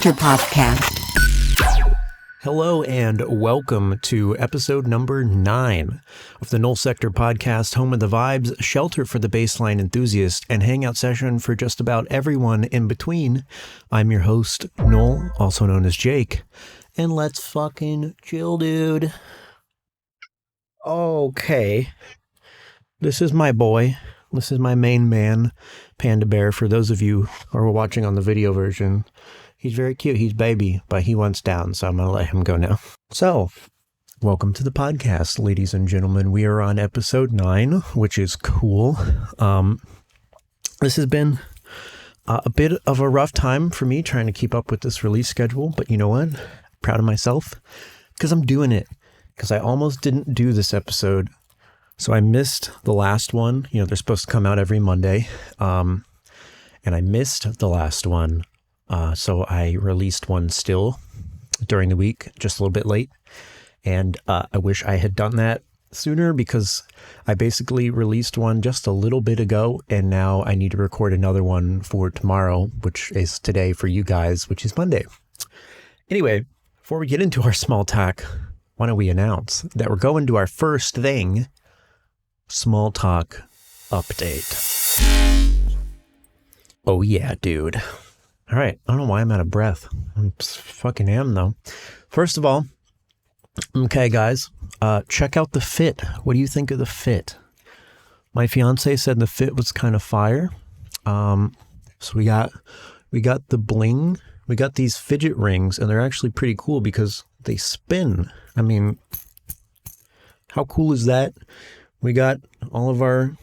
Sector Podcast. Hello and welcome to episode number 9 of the Null Sector Podcast, home of the vibes, shelter for the baseline enthusiast, and hangout session for just about everyone in between. I'm your host, Null, also known as Jake, and let's fucking chill, dude. Okay, this is my boy. This is my main man, Panda Bear. For those of you who are watching on the video version, he's very cute. He's baby, but he wants down, so I'm going to let him go now. So, welcome to the podcast, ladies and gentlemen. We are on episode 9, which is cool. This has been a bit of a rough time for me trying to keep up with this release schedule, but you know what? I'm proud of myself because I'm doing it. Because I almost didn't do this episode. So I missed the last one. You know, they're supposed to come out every Monday. And I missed the last one. So I released one still during the week, just a little bit late. And I wish I had done that sooner because I basically released one just a little bit ago. And now I need to record another one for tomorrow, which is today for you guys, which is Monday. Anyway, before we get into our small talk, why don't we announce that we're going to our first thing, small talk update. Oh yeah, dude. All right. I don't know why I'm out of breath. I fucking am though. First of all, okay, guys, check out the fit. What do you think of the fit? My fiance said the fit was kind of fire. So we got the bling. We got these fidget rings, and they're actually pretty cool because they spin. I mean, how cool is that? We got all of our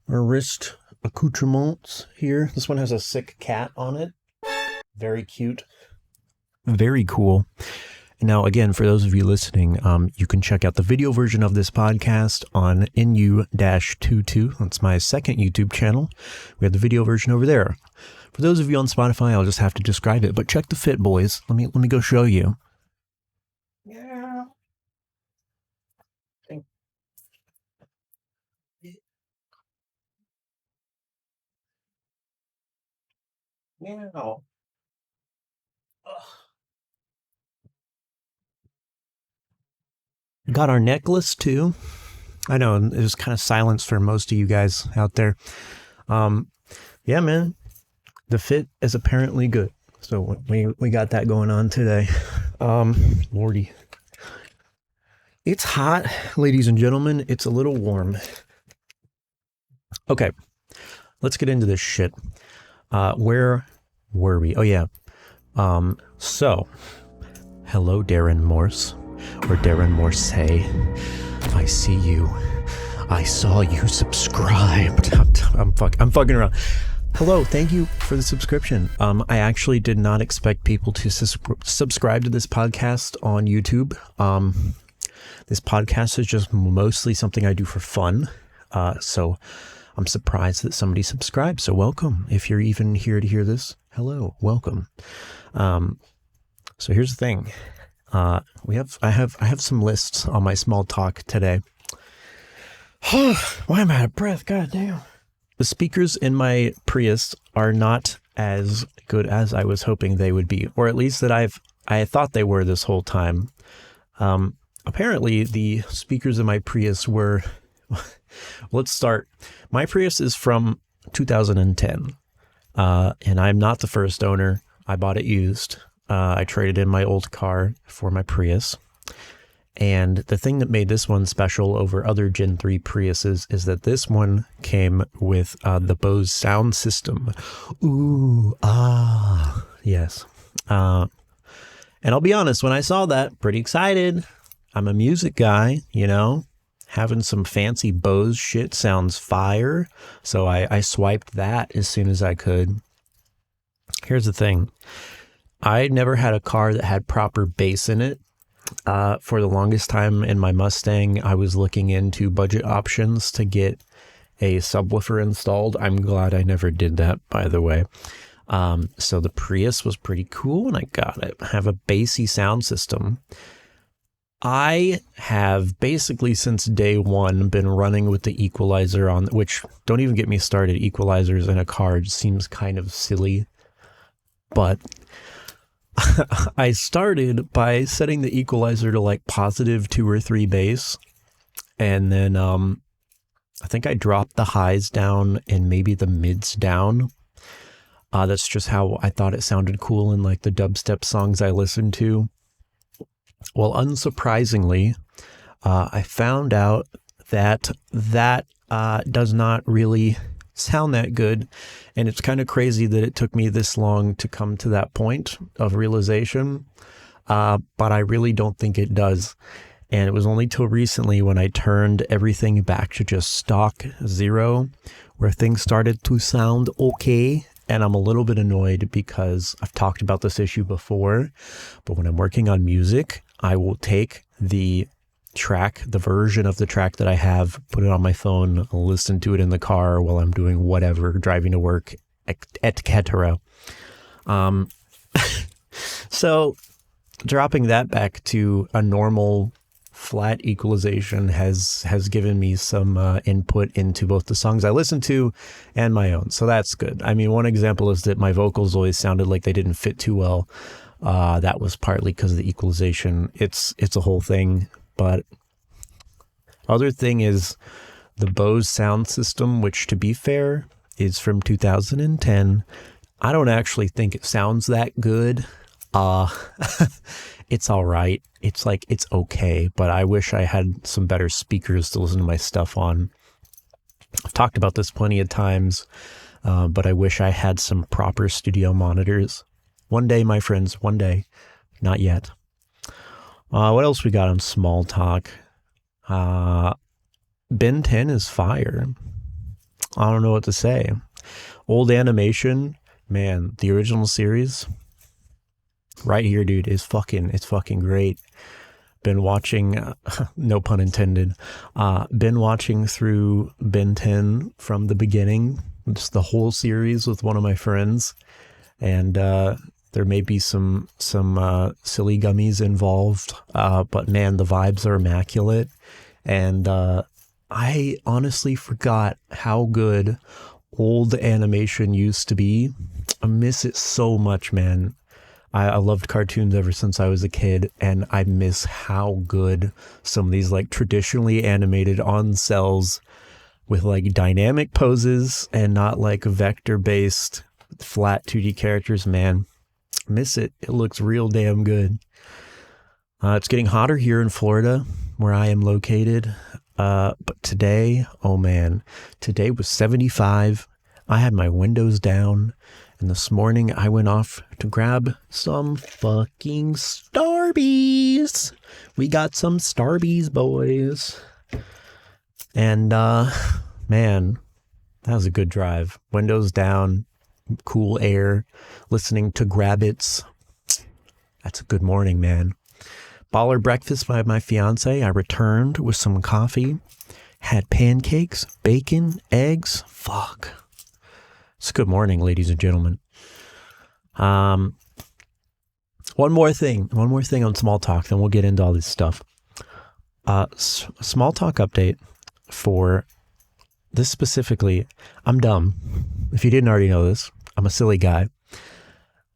wrist accoutrements here. This one has a sick cat on it. Very cute. Very cool. Now, again, for those of you listening, you can check out the video version of this podcast on NU-11. That's my second YouTube channel. We have the video version over there. For those of you on Spotify, I'll just have to describe it. But check the fit, boys. Let me go show you. Yeah. Meow. Got our necklace too. I know it was kind of silence for most of you guys out there. Yeah, man, the fit is apparently good. So we got that going on today. Lordy, it's hot, ladies and gentlemen. It's a little warm. Okay, let's get into this shit. Where were we? Oh yeah. So, hello, Darren Morse. Or Darren Morse, I see you. I saw you subscribed. I'm fucking around. Hello, thank you for the subscription. I actually did not expect people to subscribe to this podcast on YouTube. This podcast is just mostly something I do for fun. So I'm surprised that somebody subscribed. So welcome. If you're even here to hear this, hello, welcome. So here's the thing. I have some lists on my small talk today. Why am I out of breath? God damn. The speakers in my Prius are not as good as I was hoping they would be, or at least that I thought they were this whole time. Apparently the speakers in my Prius were, let's start. My Prius is from 2010, and I'm not the first owner. I bought it used. I traded in my old car for my Prius. And the thing that made this one special over other Gen 3 Priuses is that this one came with the Bose sound system. Ooh, ah, yes. And I'll be honest, when I saw that, pretty excited. I'm a music guy, you know, having some fancy Bose shit sounds fire. So I swiped that as soon as I could. Here's the thing. I never had a car that had proper bass in it. For the longest time in my Mustang, I was looking into budget options to get a subwoofer installed. I'm glad I never did that, by the way. So the Prius was pretty cool when I got it. I have a bassy sound system. I have basically since day one been running with the equalizer on, which don't even get me started. Equalizers in a car seems kind of silly, but I started by setting the equalizer to like positive 2 or 3 bass. And then I think I dropped the highs down and maybe the mids down. That's just how I thought it sounded cool in like the dubstep songs I listened to. Well, unsurprisingly, I found out that does not really sound that good. And it's kind of crazy that it took me this long to come to that point of realization. But I really don't think it does. And it was only till recently when I turned everything back to just stock 0 where things started to sound okay. And I'm a little bit annoyed because I've talked about this issue before, but when I'm working on music, I will take the track, the version of the track that I have, put it on my phone, listen to it in the car while I'm doing whatever, driving to work, etc. So dropping that back to a normal flat equalization has given me some input into both the songs I listen to and my own. So that's good. I mean, one example is that my vocals always sounded like they didn't fit too well. That was partly because of the equalization. It's a whole thing. But other thing is the Bose sound system, which to be fair is from 2010. I don't actually think it sounds that good. It's all right. It's like, it's okay, but I wish I had some better speakers to listen to my stuff on. I've talked about this plenty of times, but I wish I had some proper studio monitors. One day, my friends, one day. Not yet. What else we got on Small Talk? Ben 10 is fire. I don't know what to say. Old animation, man, the original series right here, dude, it's fucking great. Been watching, no pun intended, been watching through Ben 10 from the beginning, just the whole series with one of my friends. And there may be some silly gummies involved, but man, the vibes are immaculate. And I honestly forgot how good old animation used to be. I miss it so much, man. I loved cartoons ever since I was a kid, and I miss how good some of these like traditionally animated on cells with like dynamic poses and not like vector-based flat 2D characters, man. Miss it. It looks real damn good. It's getting hotter here in Florida, where I am located. But today, oh man, today was 75. I had my windows down. And this morning I went off to grab some fucking Starbies. We got some Starbies, boys. And, man, that was a good drive. Windows down, cool air, listening to Grabbits. That's a good morning, man. Baller breakfast by my fiance. I returned with some coffee, had pancakes, bacon, eggs. Fuck. It's a good morning, ladies and gentlemen. One more thing on Small Talk, then we'll get into all this stuff. Small Talk update for this specifically. I'm dumb. If you didn't already know this, I'm a silly guy.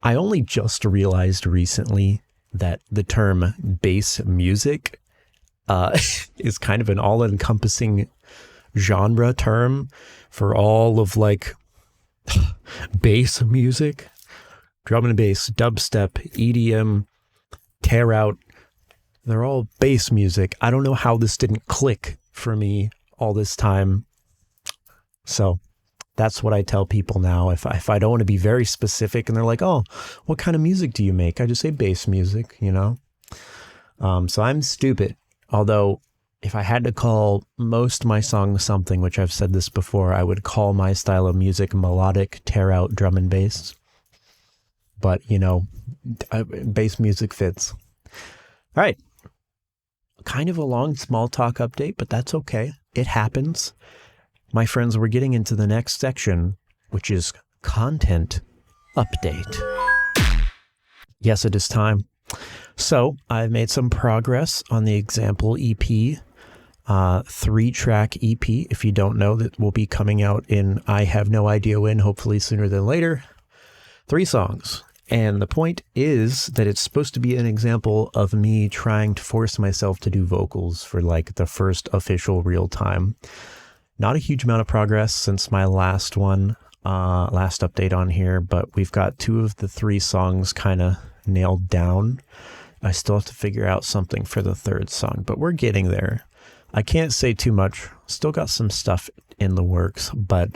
I only just realized recently that the term bass music is kind of an all-encompassing genre term for all of like bass music, drum and bass, dubstep, EDM, tear out. They're all bass music. I don't know how this didn't click for me all this time. So that's what I tell people now. If I don't want to be very specific and they're like, oh, what kind of music do you make? I just say bass music, you know? So I'm stupid. Although if I had to call most of my songs something, which I've said this before, I would call my style of music melodic tear out drum and bass. But, you know, bass music fits. All right. Kind of a long Small Talk update, but that's okay. It happens. My friends, we're getting into the next section, which is content update. Yes, it is time. So I've made some progress on the example EP, 3-track EP. If you don't know, that will be coming out in, I have no idea when, hopefully sooner than later. 3 songs. And the point is that it's supposed to be an example of me trying to force myself to do vocals for like the first official real time. Not a huge amount of progress since my last update on here, but we've got 2 of the 3 songs kind of nailed down. I still have to figure out something for the 3rd song, but we're getting there. I can't say too much. Still got some stuff in the works, but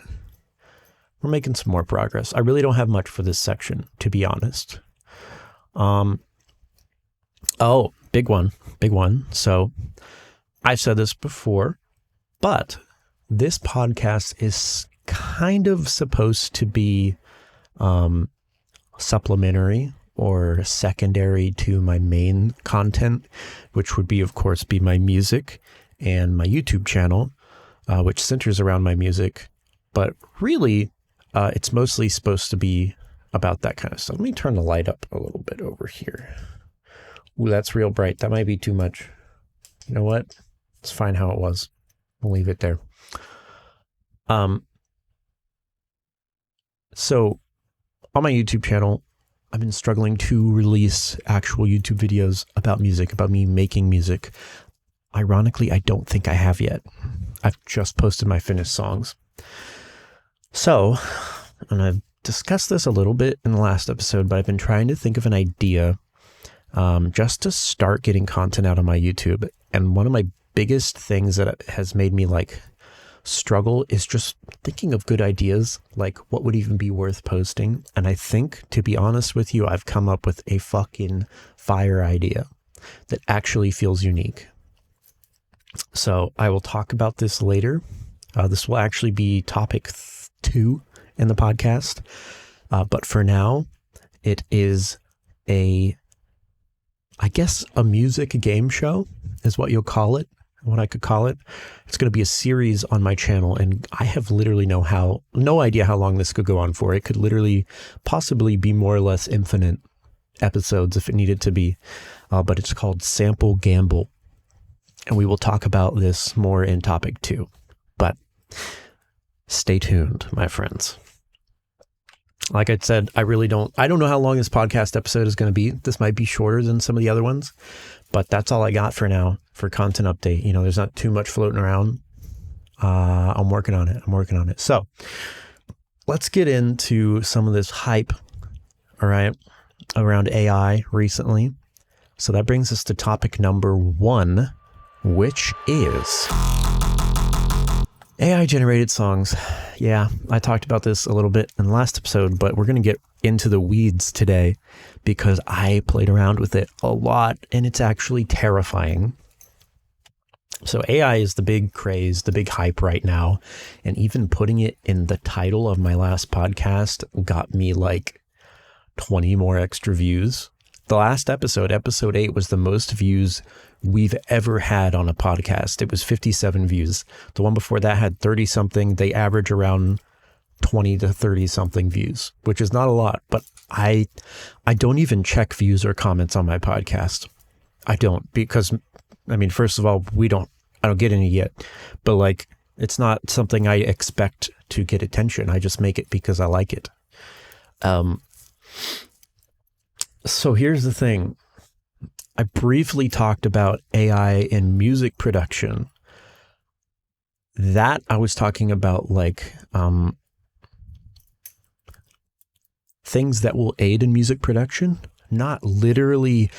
we're making some more progress. I really don't have much for this section, to be honest. Big one. So I've said this before, but this podcast is kind of supposed to be supplementary or secondary to my main content, which would be, of course, be my music and my YouTube channel, which centers around my music. But really, it's mostly supposed to be about that kind of stuff. Let me turn the light up a little bit over here. Ooh, that's real bright. That might be too much. You know what? It's fine how it was. We'll leave it there. So on my YouTube channel, I've been struggling to release actual YouTube videos about music, about me making music. Ironically, I don't think I have yet. I've just posted my finished songs. So, and I've discussed this a little bit in the last episode, but I've been trying to think of an idea just to start getting content out on my YouTube. And one of my biggest things that has made me like struggle is just thinking of good ideas, like what would even be worth posting. And I think, to be honest with you, I've come up with a fucking fire idea that actually feels unique. So I will talk about this later. This will actually be topic 2 in the podcast. But for now, it is a music game show is what you'll call it. What I could call it. It's going to be a series on my channel, and I have literally no idea how long this could go on for. It could literally possibly be more or less infinite episodes if it needed to be, but it's called Sample Gamble, and we will talk about this more in topic 2, but stay tuned, my friends. Like I said, I don't know how long this podcast episode is going to be. This might be shorter than some of the other ones, but that's all I got for now for content update. You know, there's not too much floating around. I'm working on it. So let's get into some of this hype, all right, around AI recently. So that brings us to topic number 1, which is AI generated songs. Yeah, I talked about this a little bit in the last episode, but we're going to get into the weeds today because I played around with it a lot and it's actually terrifying. So AI is the big craze, the big hype right now. And even putting it in the title of my last podcast got me like 20 more extra views. The last episode 8, was the most views we've ever had on a podcast. It was 57 views. The one before that had 30 something. They average around 20 to 30 something views, which is not a lot, but I don't even check views or comments on my podcast. I don't, because I mean, first of all, I don't get any yet, but like, it's not something I expect to get attention. I just make it because I like it. So here's the thing. I briefly talked about AI in music production. That I was talking about like things that will aid in music production, not literally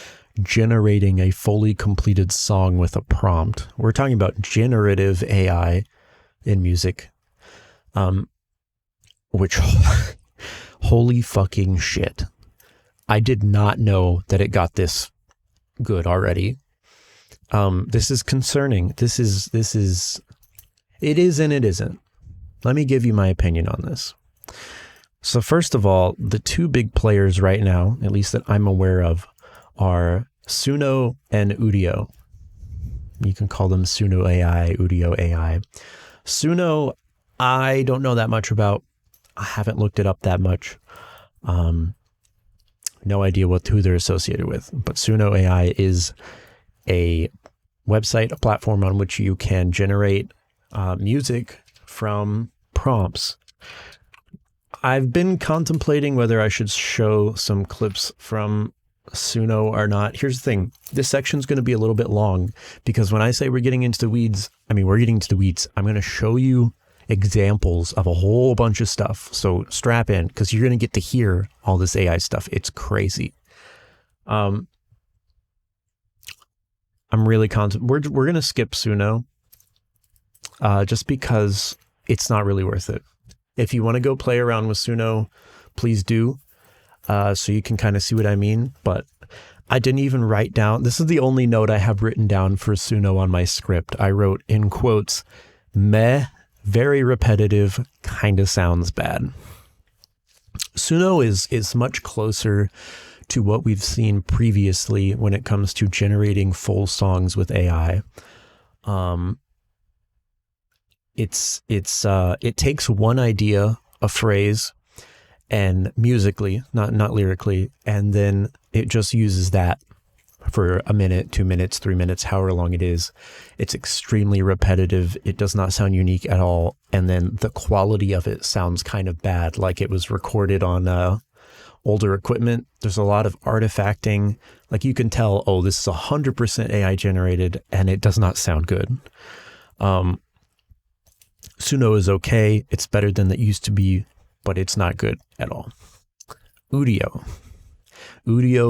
generating a fully completed song with a prompt. We're talking about generative AI in music, which holy fucking shit. I did not know that it got this good already. This is concerning. It is and it isn't. Let me give you my opinion on this. So first of all, the 2 big players right now, at least that I'm aware of, are Suno and Udio. You can call them Suno AI, Udio AI. Suno, I don't know that much about. I haven't looked it up that much. No idea who they're associated with. But Suno AI is a website, a platform on which you can generate music from prompts. I've been contemplating whether I should show some clips from Suno or not. Here's the thing. This section's going to be a little bit long because when I say we're getting into the weeds, I mean, we're getting into the weeds. I'm going to show you examples of a whole bunch of stuff. So strap in because you're going to get to hear all this AI stuff. It's crazy. I'm really we're going to skip Suno just because it's not really worth it. If you want to go play around with Suno, please do. So you can kind of see what I mean. But I didn't even write down. This is the only note I have written down for Suno on my script. I wrote in quotes, meh, very repetitive, kind of sounds bad. Suno is much closer to what we've seen previously when it comes to generating full songs with AI. It takes one idea, a phrase, and musically, not lyrically, and then it just uses that for a minute, 2 minutes, 3 minutes, however long it is. It's extremely repetitive. It does not sound unique at all. And then the quality of it sounds kind of bad, like it was recorded on older equipment. There's a lot of artifacting. Like you can tell, oh, this is 100% AI generated, and it does not sound good. Suno is okay. It's better than it used to be, but it's not good at all. Udio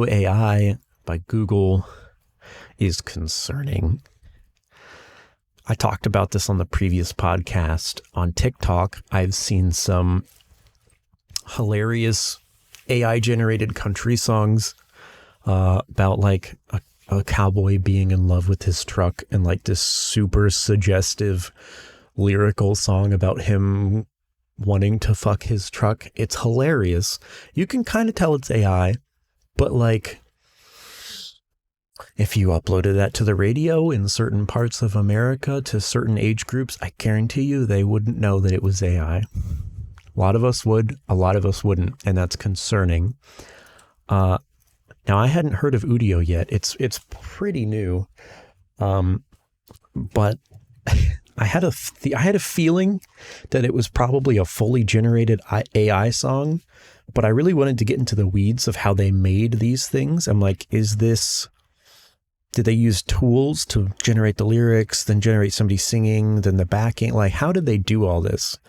AI by Google is concerning. I talked about this on the previous podcast. On TikTok, I've seen some hilarious AI generated country songs about like a cowboy being in love with his truck, and like this super suggestive lyrical song about him wanting to fuck his truck. It's hilarious. You can kind of tell it's AI, but like if you uploaded that to the radio in certain parts of America to certain age groups, I guarantee you they wouldn't know that it was AI. A lot of us would, a lot of us wouldn't, and that's concerning. Now I hadn't heard of Udio yet. It's pretty new, but I had a feeling that it was probably a fully generated AI song, but I really wanted to get into the weeds of how they made these things. I'm like, did they use tools to generate the lyrics, then generate somebody singing, then the backing? Like, how did they do all this?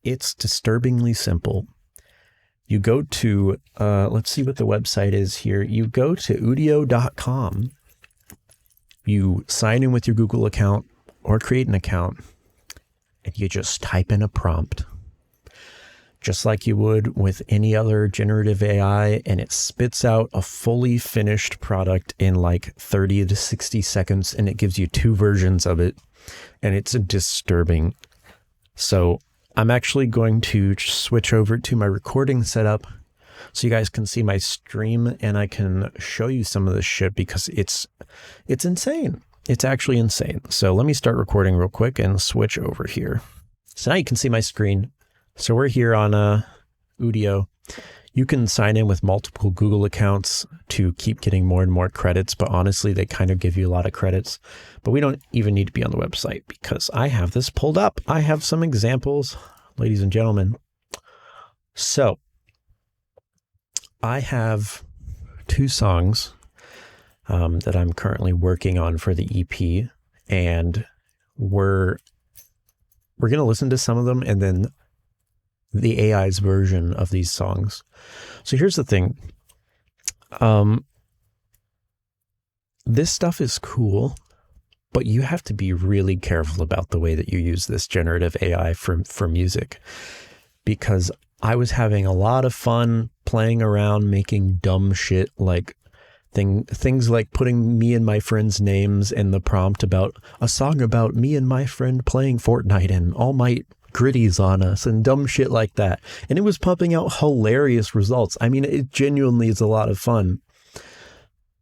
It's disturbingly simple. You go to, let's see what the website is here. You go to udio.com. You sign in with your Google account or create an account, and you just type in a prompt, just like you would with any other generative AI, and it spits out a fully finished product in like 30 to 60 seconds, and it gives you 2 versions of it, and it's disturbing. So I'm actually going to switch over to my recording setup so you guys can see my stream, and I can show you some of this shit because it's insane. It's actually insane. So let me start recording real quick and switch over here. So now you can see my screen. So we're here on Udio. You can sign in with multiple Google accounts to keep getting more and more credits, but honestly, they kind of give you a lot of credits. But we don't even need to be on the website because I have this pulled up. I have some examples, ladies and gentlemen. So I have 2 songs that I'm currently working on for the EP, and we're going to listen to some of them and then the AI's version of these songs. So here's the thing. This stuff is cool, but you have to be really careful about the way that you use this generative AI for music, because I was having a lot of fun playing around making dumb shit like things like putting me and my friends' names in the prompt about a song about me and my friend playing Fortnite and All Might gritties on us and dumb shit like that. And it was pumping out hilarious results. I mean, it genuinely is a lot of fun.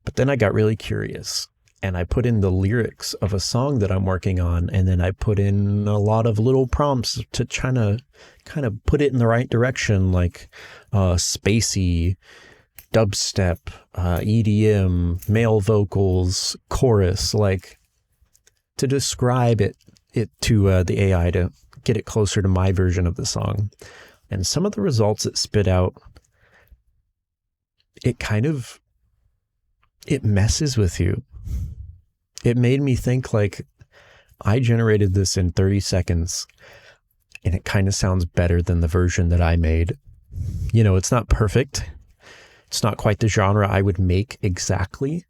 But then I got really curious and I put in the lyrics of a song that I'm working on, and then I put in a lot of little prompts to try to kind of put it in the right direction, like spacey, dubstep, EDM, male vocals, chorus, like to describe it to the AI to get it closer to my version of the song. And some of the results it spit out, it messes with you. It made me think like, I generated this in 30 seconds and it kind of sounds better than the version that I made. You know, it's not perfect. It's not quite the genre I would make exactly,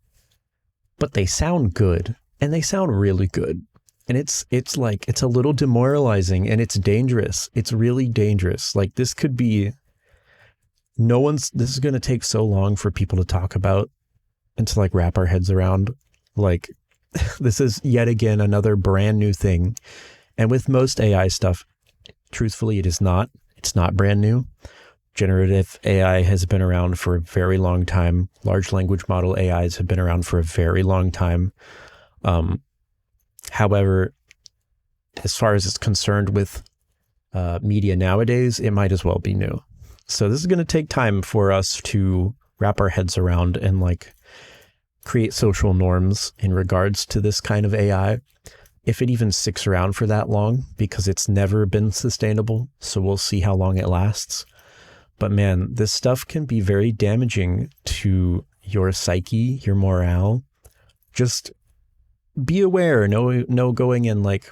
but they sound good, and they sound really good. And it's like, it's a little demoralizing, and it's dangerous. It's really dangerous. Like, this could be, this is going to take so long for people to talk about and to like wrap our heads around. Like, this is yet again another brand new thing. And with most AI stuff, truthfully, it's not brand new. Generative AI has been around for a very long time. Large language model AIs have been around for a very long time. However, as far as it's concerned with media nowadays, it might as well be new. So this is going to take time for us to wrap our heads around and like create social norms in regards to this kind of AI, if it even sticks around for that long, because it's never been sustainable. So we'll see how long it lasts. But man, this stuff can be very damaging to your psyche, your morale. Just be aware. No going in like,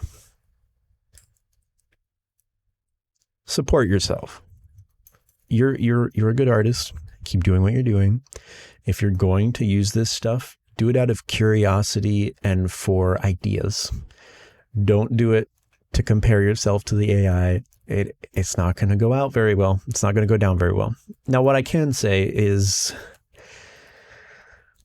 support yourself. You're a good artist. Keep doing what you're doing. If you're going to use this stuff, do it out of curiosity and for ideas. Don't do it to compare yourself to the AI. It's not going to go out very well. It's not going to go down very well. Now, what I can say is,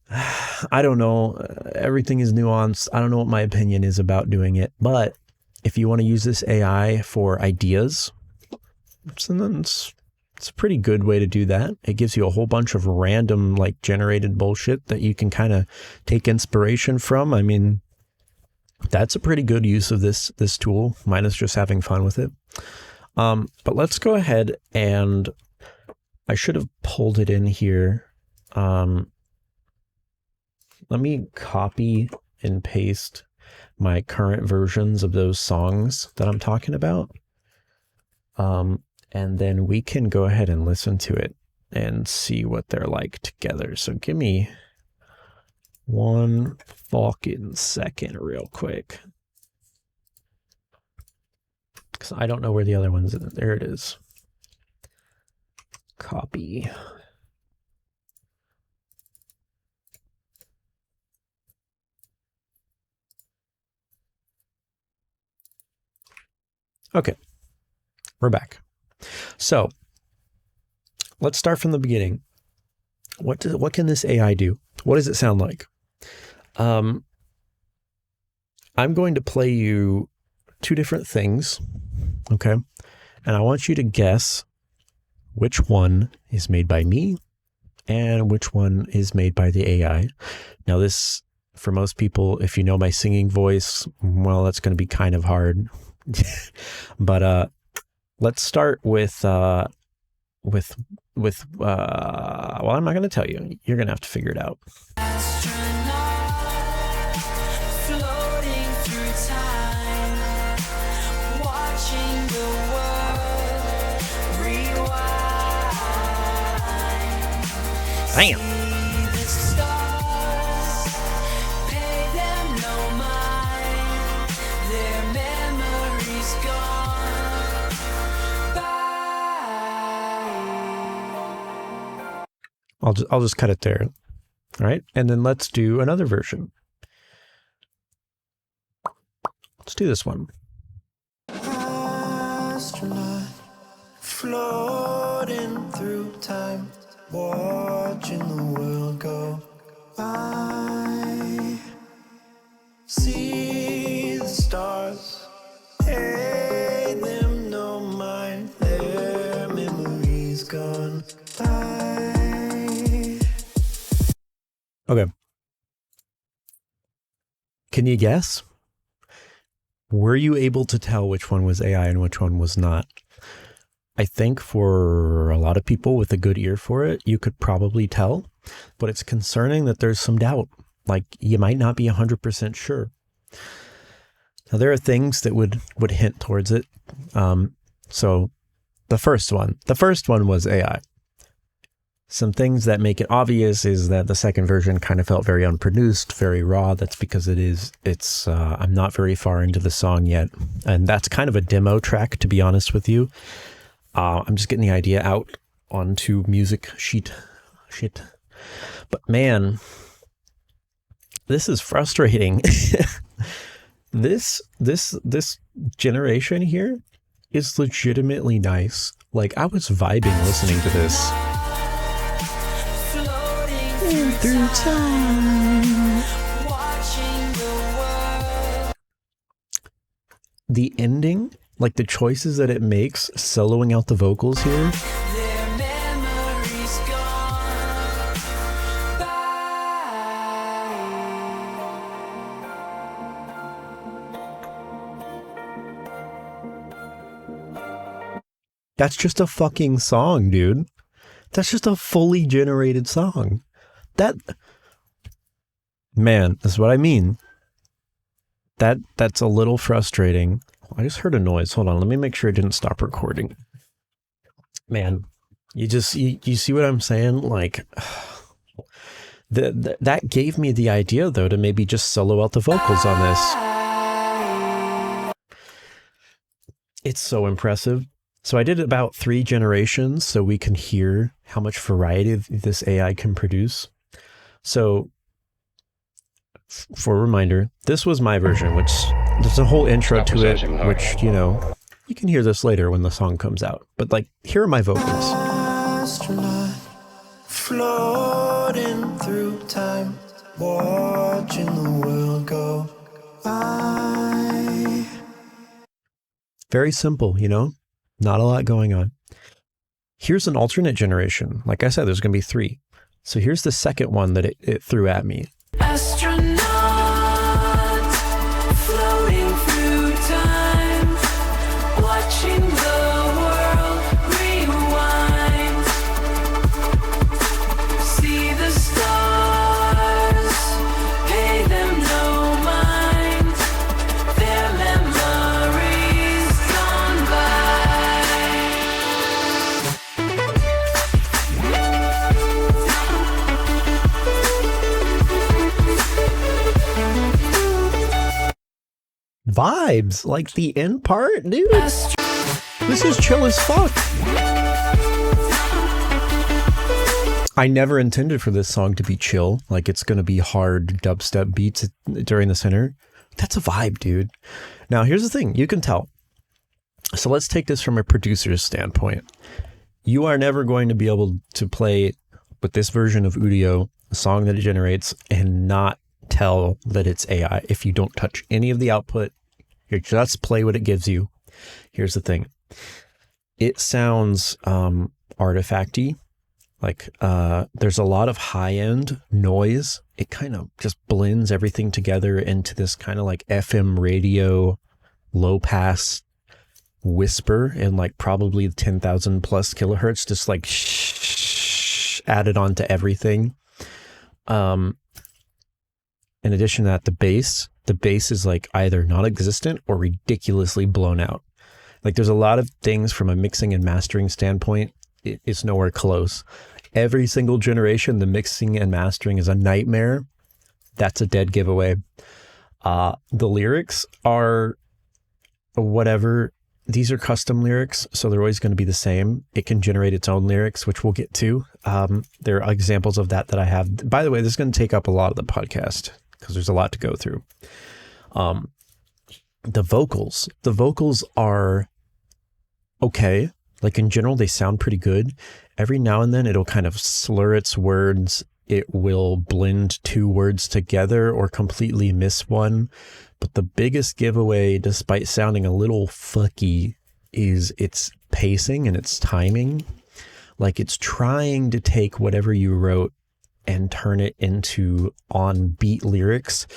I don't know. Everything is nuanced. I don't know what my opinion is about doing it. But if you want to use this AI for ideas, it's a pretty good way to do that. It gives you a whole bunch of random, like, generated bullshit that you can kind of take inspiration from. I mean, that's a pretty good use of this tool, minus just having fun with it. But let's go ahead, and I should have pulled it in here. Let me copy and paste my current versions of those songs that I'm talking about. And then we can go ahead and listen to it and see what they're like together. So give me one fucking second real quick, because I don't know where the other one's in. There it is. Copy. Okay, we're back. So let's start from the beginning. What can this AI do? What does it sound like? I'm going to play you two different things, okay? And I want you to guess which one is made by me and which one is made by the AI. Now this, for most people, if you know my singing voice, well, that's going to be kind of hard. But let's start with well, I'm not going to tell you. You're going to have to figure it out. Bam. I'll just cut it there. All right. And then let's do another version. Let's do this one. Astronaut floating through time, watching the world go by. See the stars, pay them no mind, their memories gone by. Okay. Can you guess? Were you able to tell which one was AI and which one was not? I think for a lot of people with a good ear for it, you could probably tell, but it's concerning that there's some doubt. Like, you might not be 100% sure. Now, there are things that would hint towards it. So the first one was AI. Some things that make it obvious is that the second version kind of felt very unproduced, very raw. That's because I'm not very far into the song yet. And that's kind of a demo track, to be honest with you. I'm just getting the idea out onto music sheet. But man, this is frustrating. This generation here is legitimately nice. Like, I was vibing listening to this. Through time. The ending, like the choices that it makes, soloing out the vocals here. That's just a fucking song, dude. That's just a fully generated song. Man, that's what I mean. That's a little frustrating. I just heard a noise. Hold on, let me make sure I didn't stop recording. Man, you see what I'm saying? Like, that gave me the idea, though, to maybe just solo out the vocals on this. It's so impressive. So I did about 3 generations so we can hear how much variety this AI can produce. So, for a reminder, this was my version, which there's a whole intro to it, which, you know, you can hear this later when the song comes out. But, like, here are my vocals. Astronaut, floating through time, watching the world go by. Very simple, you know? Not a lot going on. Here's an alternate generation. Like I said, there's going to be 3. So here's the second one that it threw at me. Astronaut, floating through time, watching the world rewind. See the stars, pay them no mind, their memories gone by. Vibes, like the end part, dude. This is chill as fuck. I never intended for this song to be chill, like it's gonna be hard dubstep beats during the center. That's a vibe, dude. Now here's the thing, you can tell. So let's take this from a producer's standpoint. You are never going to be able to play with this version of Udio, a song that it generates, and not tell that it's AI if you don't touch any of the output. You just play what it gives you. Here's the thing. It sounds artifacty. Like there's a lot of high-end noise. It kind of just blends everything together into this kind of like FM radio low-pass whisper and like probably 10,000 plus kilohertz, just like shh, added onto everything. In addition to that, the bass is like either non-existent or ridiculously blown out. Like there's a lot of things from a mixing and mastering standpoint. It's nowhere close. Every single generation, the mixing and mastering is a nightmare. That's a dead giveaway. The lyrics are whatever. These are custom lyrics, so they're always going to be the same. It can generate its own lyrics, which we'll get to. There are examples of that I have. By the way, this is going to take up a lot of the podcast because there's a lot to go through. The vocals are okay. Like in general, they sound pretty good. Every now and then it'll kind of slur its words. It will blend 2 words together or completely miss one. But the biggest giveaway, despite sounding a little fucky, is its pacing and its timing. Like it's trying to take whatever you wrote and turn it into on beat lyrics.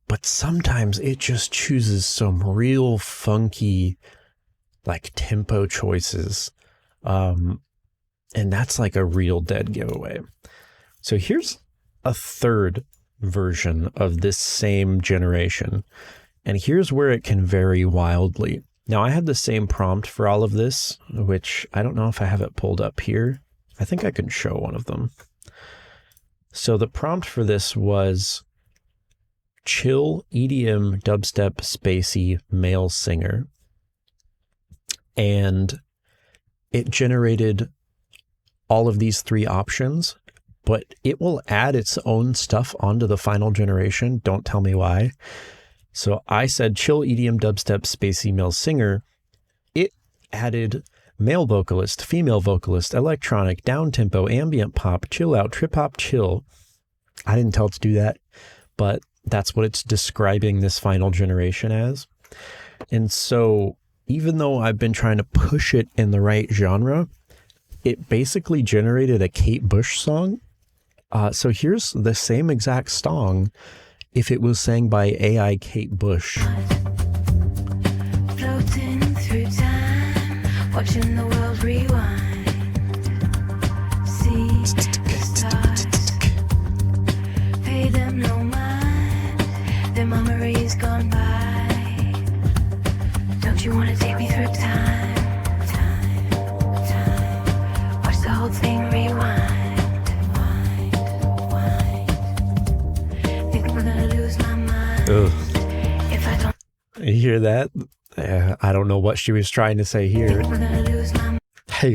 But sometimes it just chooses some real funky, like tempo choices. And that's like a real dead giveaway. So here's a third version of this same generation. And here's where it can vary wildly. Now, I had the same prompt for all of this, which I don't know if I have it pulled up here. I think I can show one of them. So the prompt for this was chill EDM dubstep spacey male singer. And it generated all of these three options, but it will add its own stuff onto the final generation. Don't tell me why. So I said chill EDM dubstep spacey male singer. It added male vocalist, female vocalist, electronic, down-tempo, ambient pop, chill out, trip hop, chill. I didn't tell it to do that, but that's what it's describing this final generation as. And so even though I've been trying to push it in the right genre, it basically generated a Kate Bush song. So here's the same exact song if it was sang by AI Kate Bush. Floating through time, watching the world rewind. See the stars, pay them no mind, their memories gone by. Don't you want to take me through time, watch the whole thing rewind. Think we're gonna lose my mind. Ugh. If I don't. You hear that? I don't know what she was trying to say here. We're gonna lose my mind Time.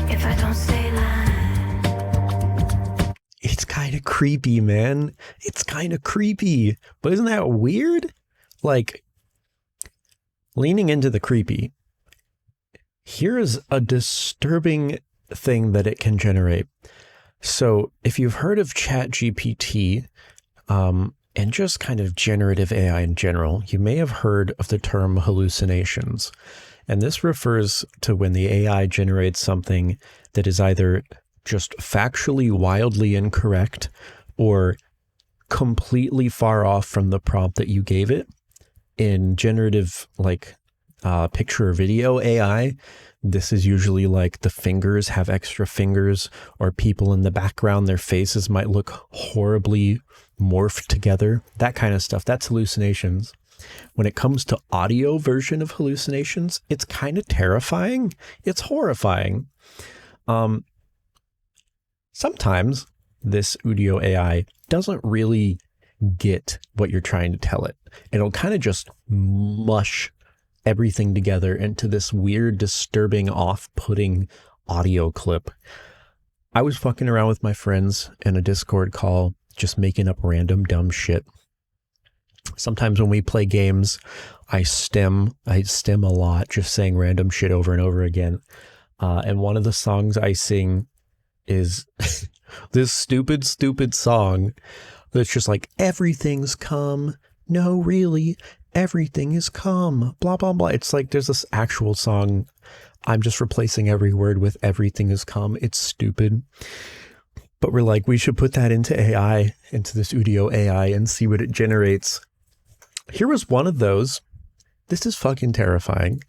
if I don't stay live. It's kind of creepy, man. It's kind of creepy. But isn't that weird? Like, leaning into the creepy, here's a disturbing thing that it can generate. So if you've heard of ChatGPT, and just kind of generative AI in general, you may have heard of the term hallucinations. And this refers to when the AI generates something that is either just factually wildly incorrect or completely far off from the prompt that you gave it. In generative, like picture or video AI, this is usually like the fingers have extra fingers, or people in the background, their faces might look horribly morphed together, that kind of stuff. That's hallucinations. When it comes to audio version of hallucinations, it's kind of terrifying. It's horrifying. Sometimes this Udio AI doesn't really get what you're trying to tell it. It'll kind of just mush everything together into this weird, disturbing, off-putting audio clip. I was fucking around with my friends in a Discord call, just making up random dumb shit. Sometimes when we play games, I stem a lot, just saying random shit over and over again. And one of the songs I sing is this stupid song that's just like, everything's come. No, really, everything is come. Blah, blah, blah. It's like there's this actual song. I'm just replacing every word with everything is come. It's stupid. But we're like, we should put that into AI, into this Udio AI, and see what it generates. Here was one of those. This is fucking terrifying.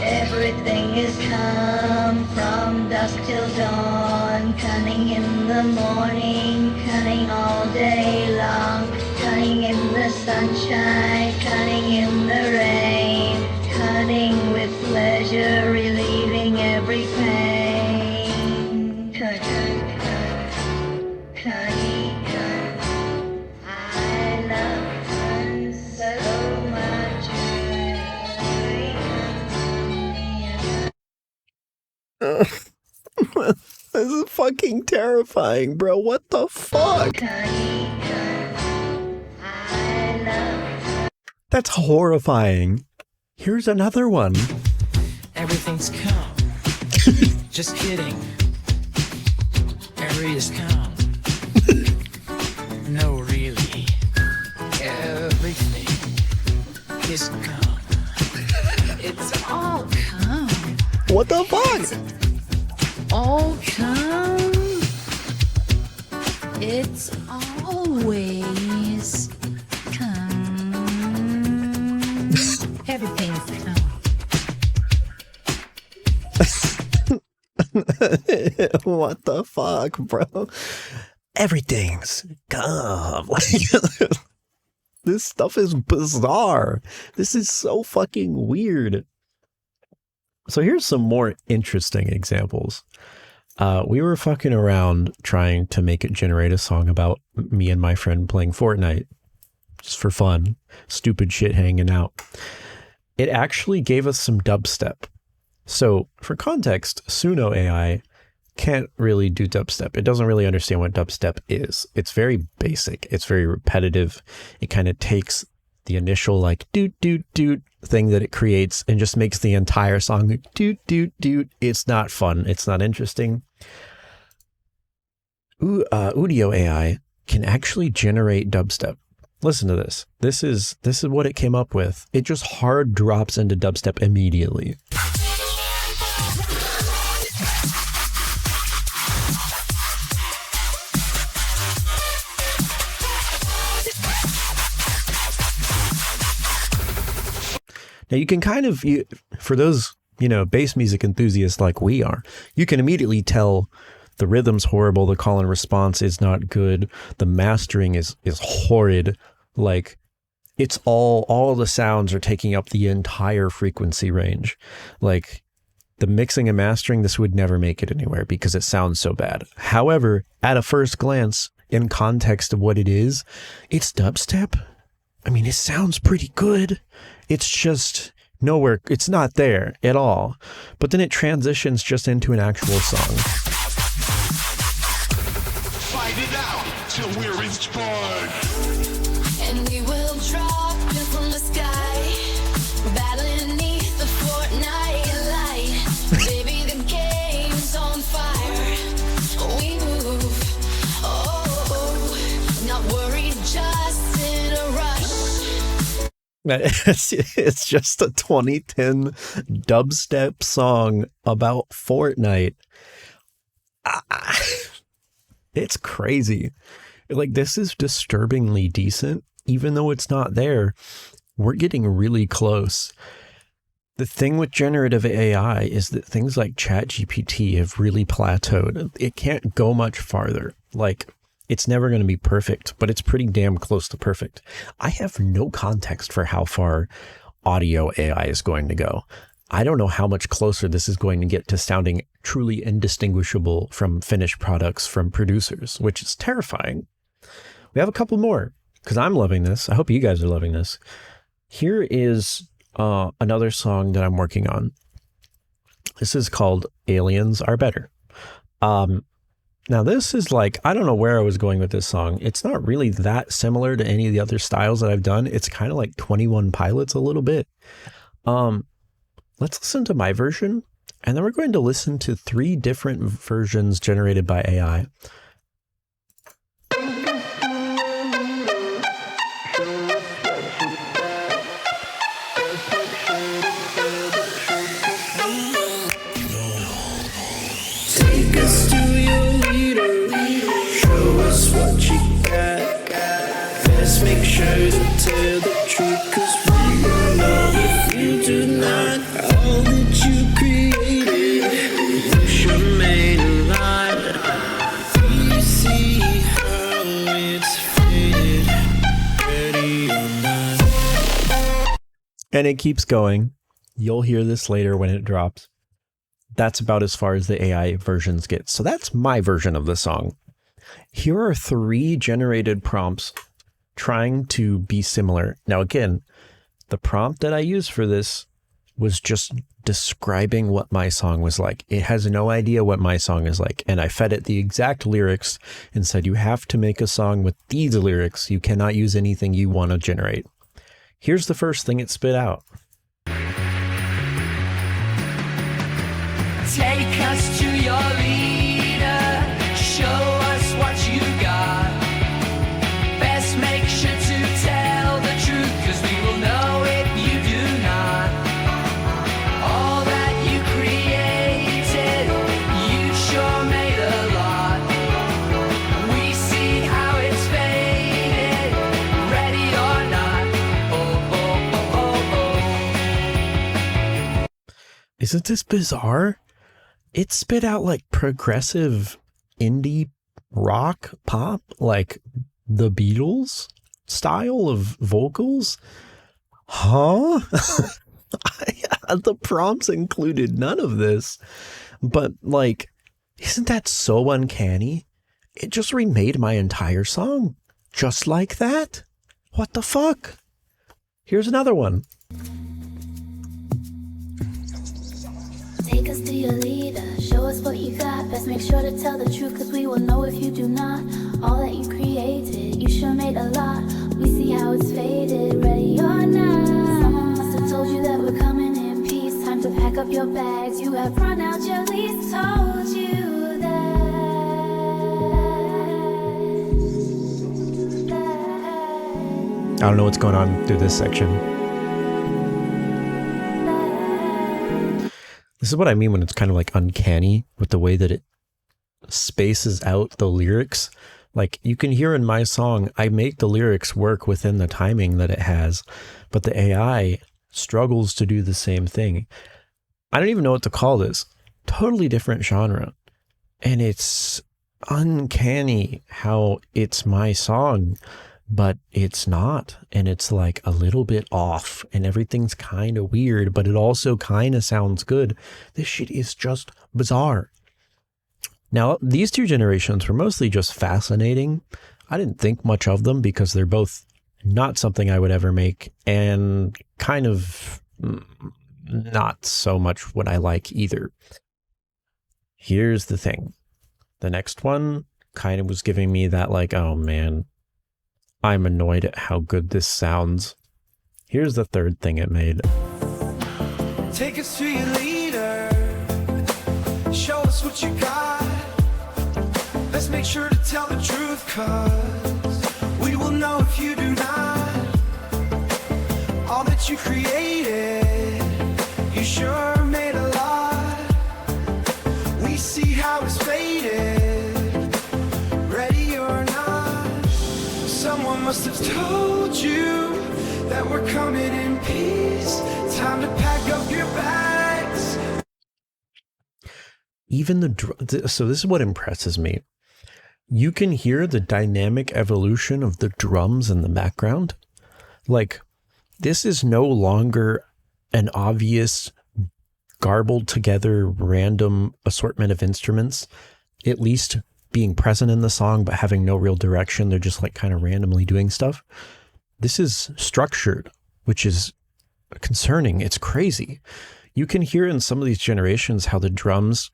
Everything is come from dusk till dawn, cunning in the morning, cunning all day long, cunning in the sunshine, cunning in the rain, cunning with pleasure, relieving every pain. Cunning, cunning. I love fun so much. This is fucking terrifying, bro. What the fuck? That's horrifying. Here's another one. Everything's calm. Just kidding. Everything's calm. No, really. Everything is calm. It's all calm. What the fuck? All calm. It's always calm. Everything's calm. What the fuck, bro? everything's calm. This stuff is bizarre. This is so fucking weird. So here's some more interesting examples. We were fucking around trying to make it generate a song about me and my friend playing Fortnite. Just for fun. Stupid shit hanging out. It actually gave us some dubstep. So for context, Suno AI can't really do dubstep. It doesn't really understand what dubstep is. It's very basic. It's very repetitive. It kind of takes the initial like doot doot doot thing that it creates and just makes the entire song doot doot doot. It's not fun. It's not interesting. Udio AI can actually generate dubstep. Listen to this. This is what it came up with. It just hard drops into dubstep immediately. Now you can kind of, for those, bass music enthusiasts like we are, you can immediately tell the rhythm's horrible, the call and response is not good, the mastering is horrid, like it's all the sounds are taking up the entire frequency range. Like the mixing and mastering, this would never make it anywhere because it sounds so bad. However, at a first glance, in context of what it is, it's dubstep. I mean, it sounds pretty good. It's just nowhere. It's not there at all. But then it transitions just into an actual song. Fight it out till we're inspired. And we will drop you from the sky, battling beneath the Fortnite light. Baby, the game's on fire. We move. Oh, not worried, just in a rush. It's just a 2010 dubstep song about Fortnite. It's crazy. Like, this is disturbingly decent. Even though it's not there, we're getting really close. The thing with generative AI is that things like ChatGPT have really plateaued. It can't go much farther. Like, it's never going to be perfect, but it's pretty damn close to perfect. I have no context for how far audio AI is going to go. I don't know how much closer this is going to get to sounding truly indistinguishable from finished products from producers, which is terrifying. We have a couple more because I'm loving this. I hope you guys are loving this. Here is another song that I'm working on. This is called Aliens Are Better. Now this is like, I don't know where I was going with this song. It's not really that similar to any of the other styles that I've done. It's kind of like 21 Pilots a little bit. Let's listen to my version, and then we're going to listen to 3 different versions generated by AI. Take us to your leader, show us what you got. Let's make sure to tell the truth, 'cause we will know if you do not. All that you created, push your main line. We see how it's faded, ready or not. And it keeps going. You'll hear this later when it drops. That's about as far as the AI versions get. So that's my version of the song. Here are 3 generated prompts trying to be similar. Now, again, the prompt that I used for this was just describing what my song was like. It has no idea what my song is like. And I fed it the exact lyrics and said, you have to make a song with these lyrics. You cannot use anything you want to generate. Here's the first thing it spit out. Take us to your leader, show us what you got. Best make sure to tell the truth, 'cause we will know if you do not. All that you created, you sure made a lot. We see how it's faded, ready or not. Oh. Isn't this bizarre? It spit out like progressive indie rock pop, like the Beatles style of vocals. Huh? The prompts included none of this, but like, isn't that so uncanny? It just remade my entire song just like that. What the fuck? Here's another one. Take us to your leader, show us what you got. Best make sure to tell the truth, cause we will know if you do not. All that you created, you sure made a lot. We see how it's faded, ready or not. Someone must have told you that we're coming in peace. Time to pack up your bags, you have run out your lease. Told you that. I don't know what's going on through this section. This is what I mean when it's kind of like uncanny with the way that it spaces out the lyrics. Like you can hear in my song, I make the lyrics work within the timing that it has, but the AI struggles to do the same thing. I don't even know what to call this. Totally different genre. And it's uncanny how it's my song, but it's not. And it's like a little bit off and everything's kind of weird, but it also kind of sounds good. This shit is just bizarre. Now, these two generations were mostly just fascinating. I didn't think much of them because they're both not something I would ever make and kind of not so much what I like either. Here's the thing. The next one kind of was giving me that like, oh man, I'm annoyed at how good this sounds. Here's the third thing it made. Take us to your leader. Show us what you got. Let's make sure to tell the truth, cause we will know if you do not. All that you created, you sure made a lot. We see how it's faded, ready or not. Someone must have told you that we're coming in peace. Time to pack up your bags. Even so this is what impresses me. You can hear the dynamic evolution of the drums in the background. Like, this is no longer an obvious, garbled together, random assortment of instruments, at least being present in the song, but having no real direction. They're just like kind of randomly doing stuff. This is structured, which is concerning. It's crazy. You can hear in some of these generations how the drums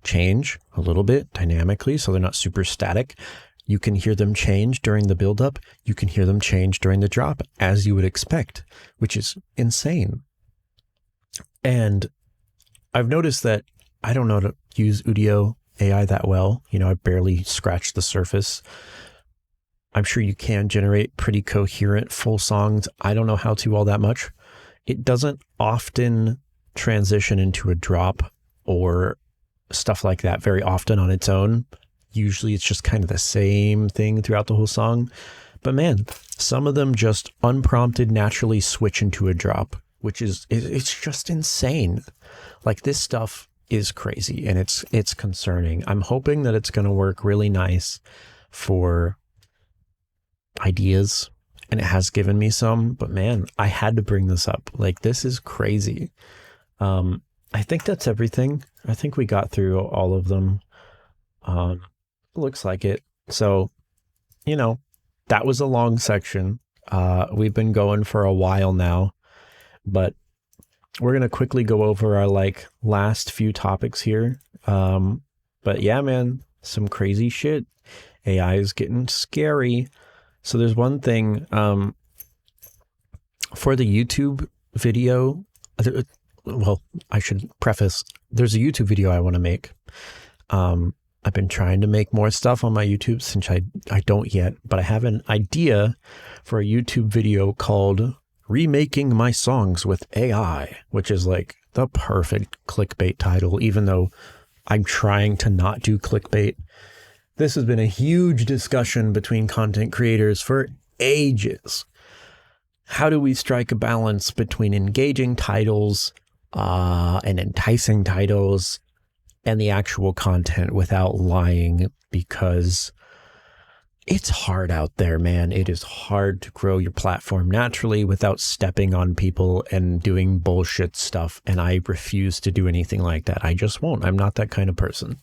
change a little bit dynamically, so they're not super static. You can hear them change during the buildup. You can hear them change during the drop, as you would expect, which is insane. And I've noticed that I don't know how to use Udio AI that well. You know, I barely scratched the surface. I'm sure you can generate pretty coherent full songs. I don't know how to all that much. It doesn't often transition into a drop or stuff like that very often on its own. Usually it's just kind of the same thing throughout the whole song. But man, some of them just unprompted naturally switch into a drop, which is, it's just insane. Like, this stuff is crazy and it's concerning. I'm hoping that it's going to work really nice for ideas, and it has given me some, but man, I had to bring this up. Like, this is crazy. I think that's everything. I think we got through all of them. Looks like it. So, you know, that was a long section. We've been going for a while now, but we're going to quickly go over our like last few topics here. But yeah, man, some crazy shit. AI is getting scary. So there's one thing, for the YouTube video, well, I should preface, there's a YouTube video I want to make. I've been trying to make more stuff on my YouTube since I don't yet, but I have an idea for a YouTube video called Remaking My Songs with AI, which is like the perfect clickbait title, even though I'm trying to not do clickbait. This has been a huge discussion between content creators for ages. How do we strike a balance between engaging titles and enticing titles and the actual content without lying? Because it's hard out there, man. It is hard to grow your platform naturally without stepping on people and doing bullshit stuff. And I refuse to do anything like that. I just won't. I'm not that kind of person.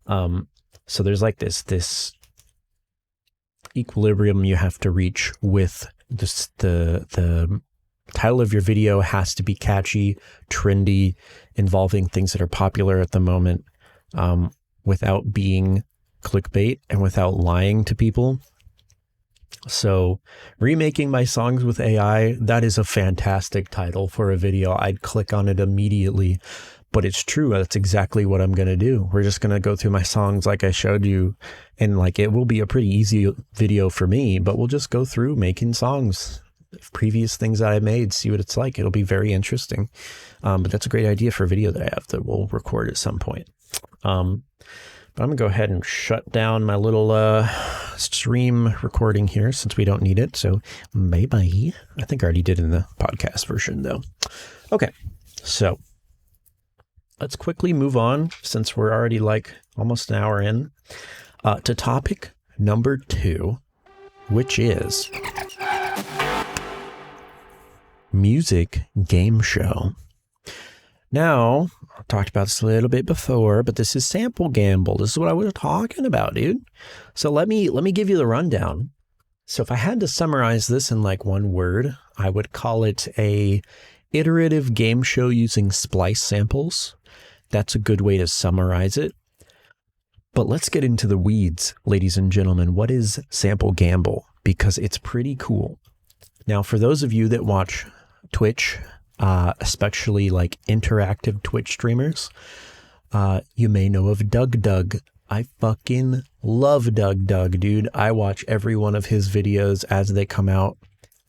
So there's like this equilibrium you have to reach with this, the title of your video has to be catchy, trendy, involving things that are popular at the moment, without being clickbait and without lying to people. So remaking my songs with AI, that is a fantastic title for a video. I'd click on it immediately, but it's true. That's exactly what I'm going to do. We're just going to go through my songs like I showed you, and like it will be a pretty easy video for me, but we'll just go through making songs, previous things that I made, see what it's like. It'll be very interesting. But that's a great idea for a video that I have that we'll record at some point. But I'm gonna go ahead and shut down my little stream recording here since we don't need it. So bye-bye. I think I already did in the podcast version though. Okay, so let's quickly move on since we're already like almost an hour in to topic number 2, which is music game show. Now, I talked about this a little bit before, but this is sample gamble. This is what I was talking about, dude. So let me give you the rundown. So if I had to summarize this in like one word, I would call it a iterative game show using splice samples. That's a good way to summarize it. But let's get into the weeds, ladies and gentlemen. What is sample gamble? Because it's pretty cool. Now, for those of you that watch Twitch, especially like interactive Twitch streamers, you may know of Doug. I fucking love Doug, dude. I watch every one of his videos as they come out.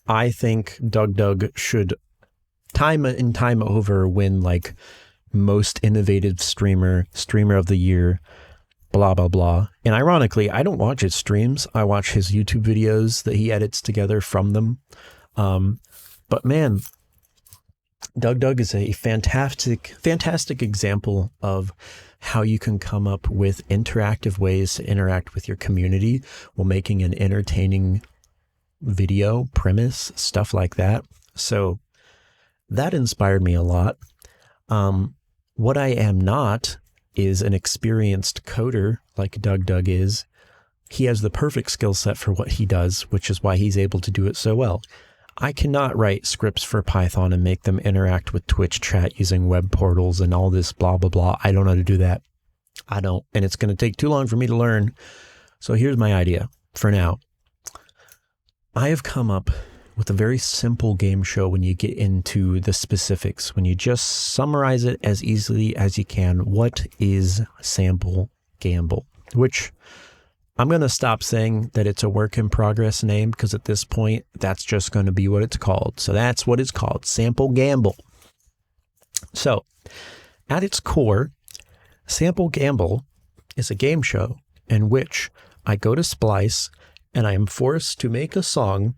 I think Doug should time and time over win like most innovative streamer of the year, blah, blah, blah. And ironically, I don't watch his streams. I watch his YouTube videos that he edits together from them. But man, Doug is a fantastic example of how you can come up with interactive ways to interact with your community while making an entertaining video premise, stuff like that. So that inspired me a lot. What I am not is an experienced coder like Doug is. He has the perfect skill set for what he does, which is why he's able to do it so well. I cannot write scripts for Python and make them interact with Twitch chat using web portals and all this blah, blah, blah. I don't know how to do that. I don't. And it's going to take too long for me to learn. So here's my idea for now. I have come up with a very simple game show when you get into the specifics, when you just summarize it as easily as you can. What is sample gamble? Which I'm going to stop saying that it's a work in progress name because at this point, that's just going to be what it's called. So that's what it's called, sample gamble. So at its core, sample gamble is a game show in which I go to Splice and I am forced to make a song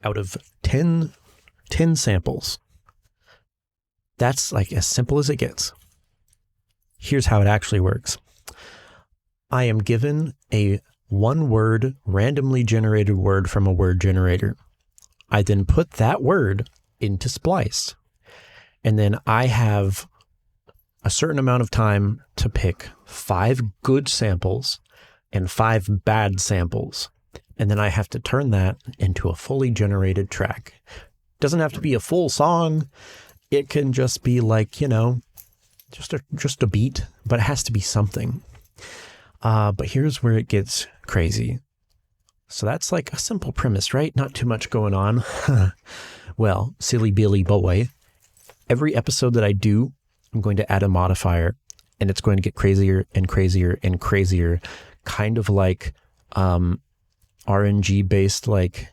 out of 10 samples. That's like as simple as it gets. Here's how it actually works. I am given a one-word randomly generated word from a word generator. I then put that word into Splice. And then I have a certain amount of time to pick 5 good samples and 5 bad samples. And then I have to turn that into a fully generated track. Doesn't have to be a full song. It can just be like, you know, just a beat, but it has to be something. But here's where it gets crazy. So that's like a simple premise, right? Not too much going on. Well, silly Billy boy, every episode that I do, I'm going to add a modifier and it's going to get crazier and crazier and crazier. Kind of like RNG based like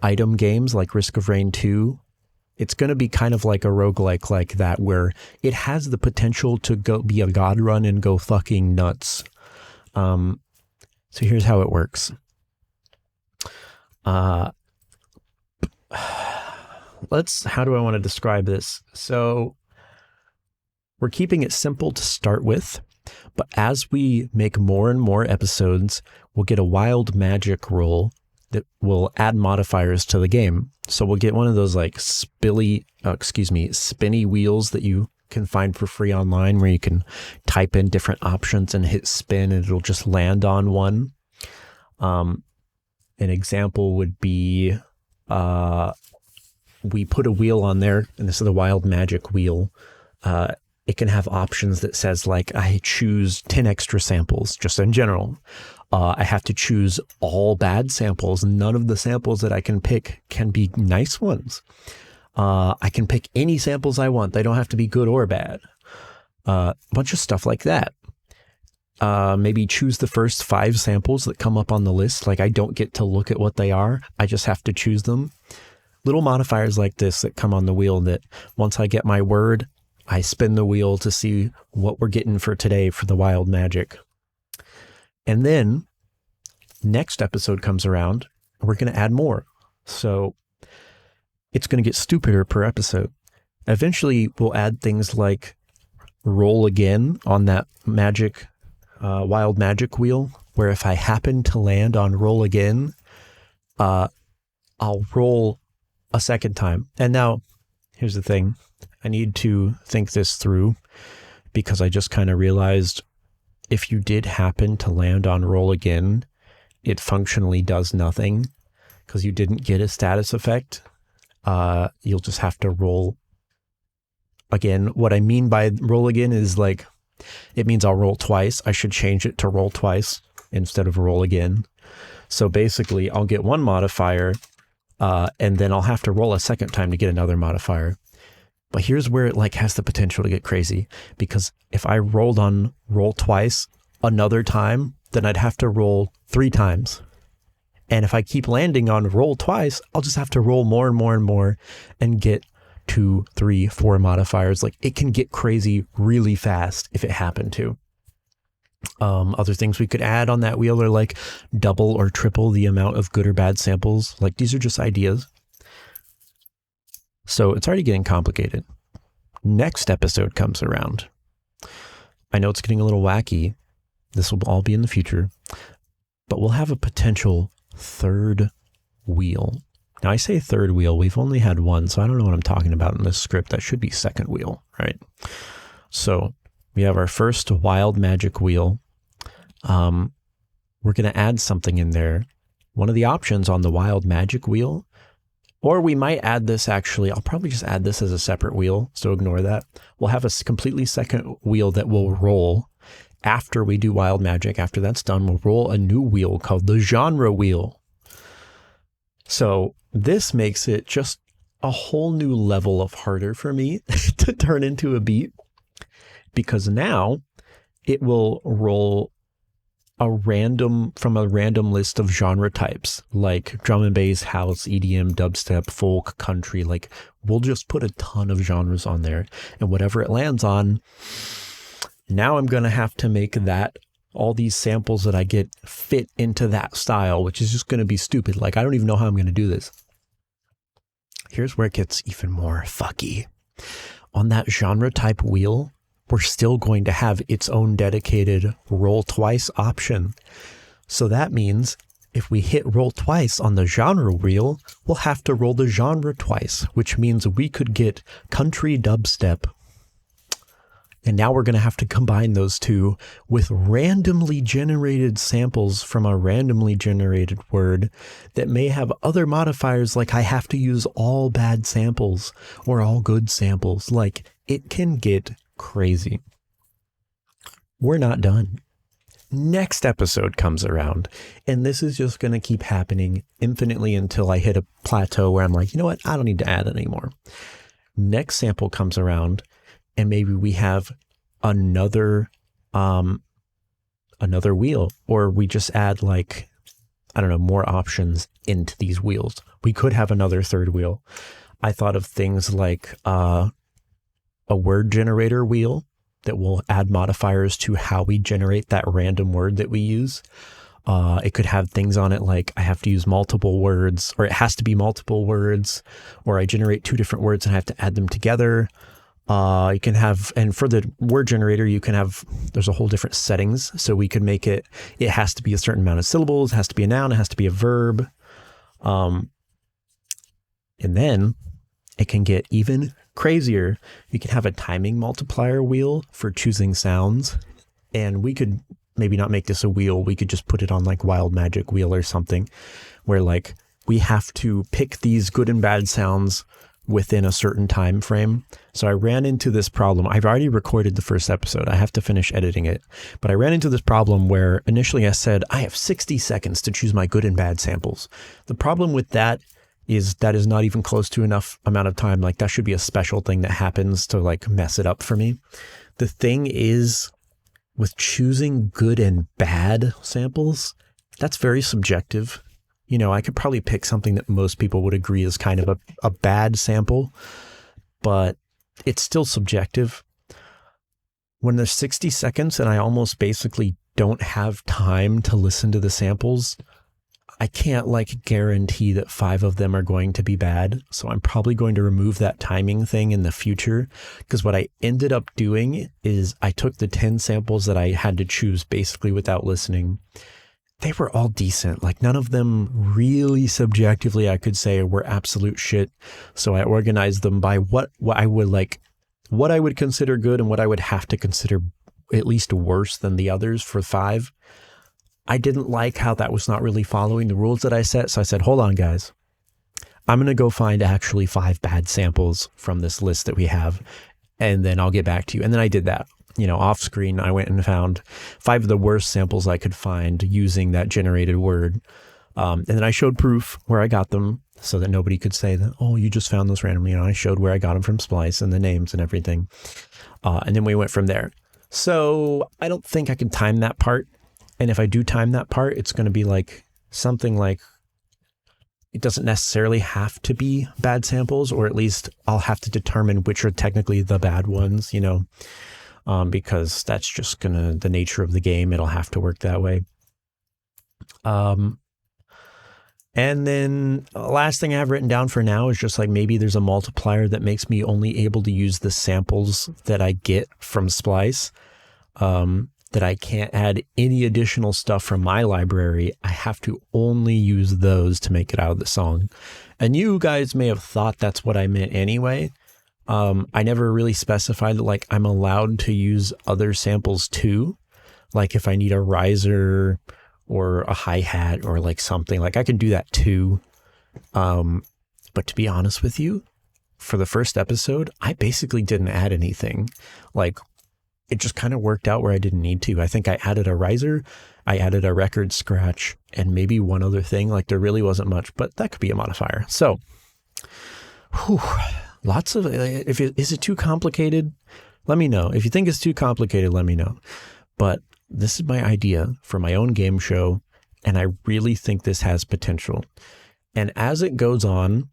item games like Risk of Rain 2. It's going to be kind of like a roguelike like that where it has the potential to go be a god run and go fucking nuts. So here's how it works. How do I want to describe this? So we're keeping it simple to start with. But as we make more and more episodes, we'll get a wild magic roll that will add modifiers to the game. So we'll get one of those like spinny wheels that you can find for free online, where you can type in different options and hit spin and it'll just land on one. An example would be we put a wheel on there, and this is the wild magic wheel. It can have options that says like, I choose 10 extra samples just in general. I have to choose all bad samples. None of the samples that I can pick can be nice ones. I can pick any samples I want. They don't have to be good or bad. A bunch of stuff like that. Maybe choose the first 5 samples that come up on the list. Like I don't get to look at what they are. I just have to choose them. Little modifiers like this that come on the wheel that once I get my word, I spin the wheel to see what we're getting for today for the wild magic. And then next episode comes around, and we're going to add more. So it's going to get stupider per episode. Eventually, we'll add things like roll again on that magic, wild magic wheel, where if I happen to land on roll again, I'll roll a second time. And now, here's the thing. I need to think this through, because I just kind of realized if you did happen to land on roll again, it functionally does nothing because you didn't get a status effect. You'll just have to roll again. What I mean by roll again is like, it means I'll roll twice. I should change it to roll twice instead of roll again. So basically I'll get one modifier and then I'll have to roll a second time to get another modifier. But here's where it like has the potential to get crazy, because if I rolled on roll twice another time, then I'd have to roll 3 times. And if I keep landing on roll twice, I'll just have to roll more and more and more and get 2, 3, 4 modifiers. Like it can get crazy really fast if it happened to. Other things we could add on that wheel are like double or triple the amount of good or bad samples. Like these are just ideas. So it's already getting complicated. Next episode comes around. I know it's getting a little wacky. This will all be in the future, but we'll have a potential third wheel. Now I say third wheel, we've only had one, so I don't know what I'm talking about in this script. That should be second wheel, right? So we have our first wild magic wheel. We're going to add something in there. One of the options on the wild magic wheel, or we might add this actually, I'll probably just add this as a separate wheel, so ignore that. We'll have a completely second wheel that will roll after we do wild magic. After that's done, we'll roll a new wheel called the genre wheel. So this makes it just a whole new level of harder for me to turn into a beat, because now it will roll from a random list of genre types like drum and bass, house, EDM, dubstep, folk, country. Like we'll just put a ton of genres on there, and whatever it lands on, now I'm going to have to make that all these samples that I get fit into that style, which is just going to be stupid. Like I don't even know how I'm going to do this. Here's where it gets even more fucky. On that genre type wheel, we're still going to have its own dedicated roll twice option. So that means if we hit roll twice on the genre wheel, we'll have to roll the genre twice, which means we could get country dubstep. And now we're going to have to combine those two with randomly generated samples from a randomly generated word that may have other modifiers, like I have to use all bad samples or all good samples. Like it can get crazy. We're not done. Next episode comes around, and this is just going to keep happening infinitely until I hit a plateau where I'm like, you know what? I don't need to add it anymore. Next sample comes around, and maybe we have another wheel, or we just add like, I don't know, more options into these wheels. We could have another third wheel. I thought of things like a word generator wheel that will add modifiers to how we generate that random word that we use. It could have things on it like I have to use multiple words, or it has to be multiple words, or I generate 2 different words and I have to add them together. You can have, and for the word generator, you can have, there's a whole different settings. So we could make it has to be a certain amount of syllables, it has to be a noun, it has to be a verb. And then it can get even crazier. You can have a timing multiplier wheel for choosing sounds. And we could maybe not make this a wheel. We could just put it on like Wild Magic Wheel or something where like we have to pick these good and bad sounds within a certain time frame. So I ran into this problem. I've already recorded the first episode. I have to finish editing it. But I ran into this problem where initially I said, I have 60 seconds to choose my good and bad samples. The problem with that is not even close to enough amount of time. Like that should be a special thing that happens to like mess it up for me. The thing is with choosing good and bad samples, that's very subjective. You know, I could probably pick something that most people would agree is kind of a bad sample, but it's still subjective. When there's 60 seconds and I almost basically don't have time to listen to the samples, I can't like guarantee that 5 of them are going to be bad. So I'm probably going to remove that timing thing in the future, because what I ended up doing is I took the 10 samples that I had to choose basically without listening. They were all decent. Like none of them really subjectively I could say were absolute shit. So I organized them by what I would consider good and what I would have to consider at least worse than the others for 5. I didn't like how that was not really following the rules that I set. So I said, hold on, guys. I'm going to go find actually 5 bad samples from this list that we have, and then I'll get back to you. And then I did that. You know, off screen, I went and found 5 of the worst samples I could find using that generated word. And then I showed proof where I got them so that nobody could say that, oh, you just found those randomly. You know, I showed where I got them from Splice and the names and everything. And then we went from there. So I don't think I can time that part. And if I do time that part, it's going to be like something like, it doesn't necessarily have to be bad samples, or at least I'll have to determine which are technically the bad ones, you know. Because that's just the nature of the game. It'll have to work that way. And then last thing I have written down for now is just like maybe there's a multiplier that makes me only able to use the samples that I get from Splice, that I can't add any additional stuff from my library. I have to only use those to make it out of the song. And you guys may have thought that's what I meant anyway. I never really specified that like I'm allowed to use other samples too. Like if I need a riser or a hi-hat or like something, like I can do that too. But to be honest with you, for the first episode, I basically didn't add anything. Like it just kind of worked out where I didn't need to. I think I added a riser, I added a record scratch, and maybe one other thing. Like there really wasn't much, but that could be a modifier. So, lots of, is it too complicated? Let me know. If you think it's too complicated, let me know. But this is my idea for my own game show, and I really think this has potential. And as it goes on,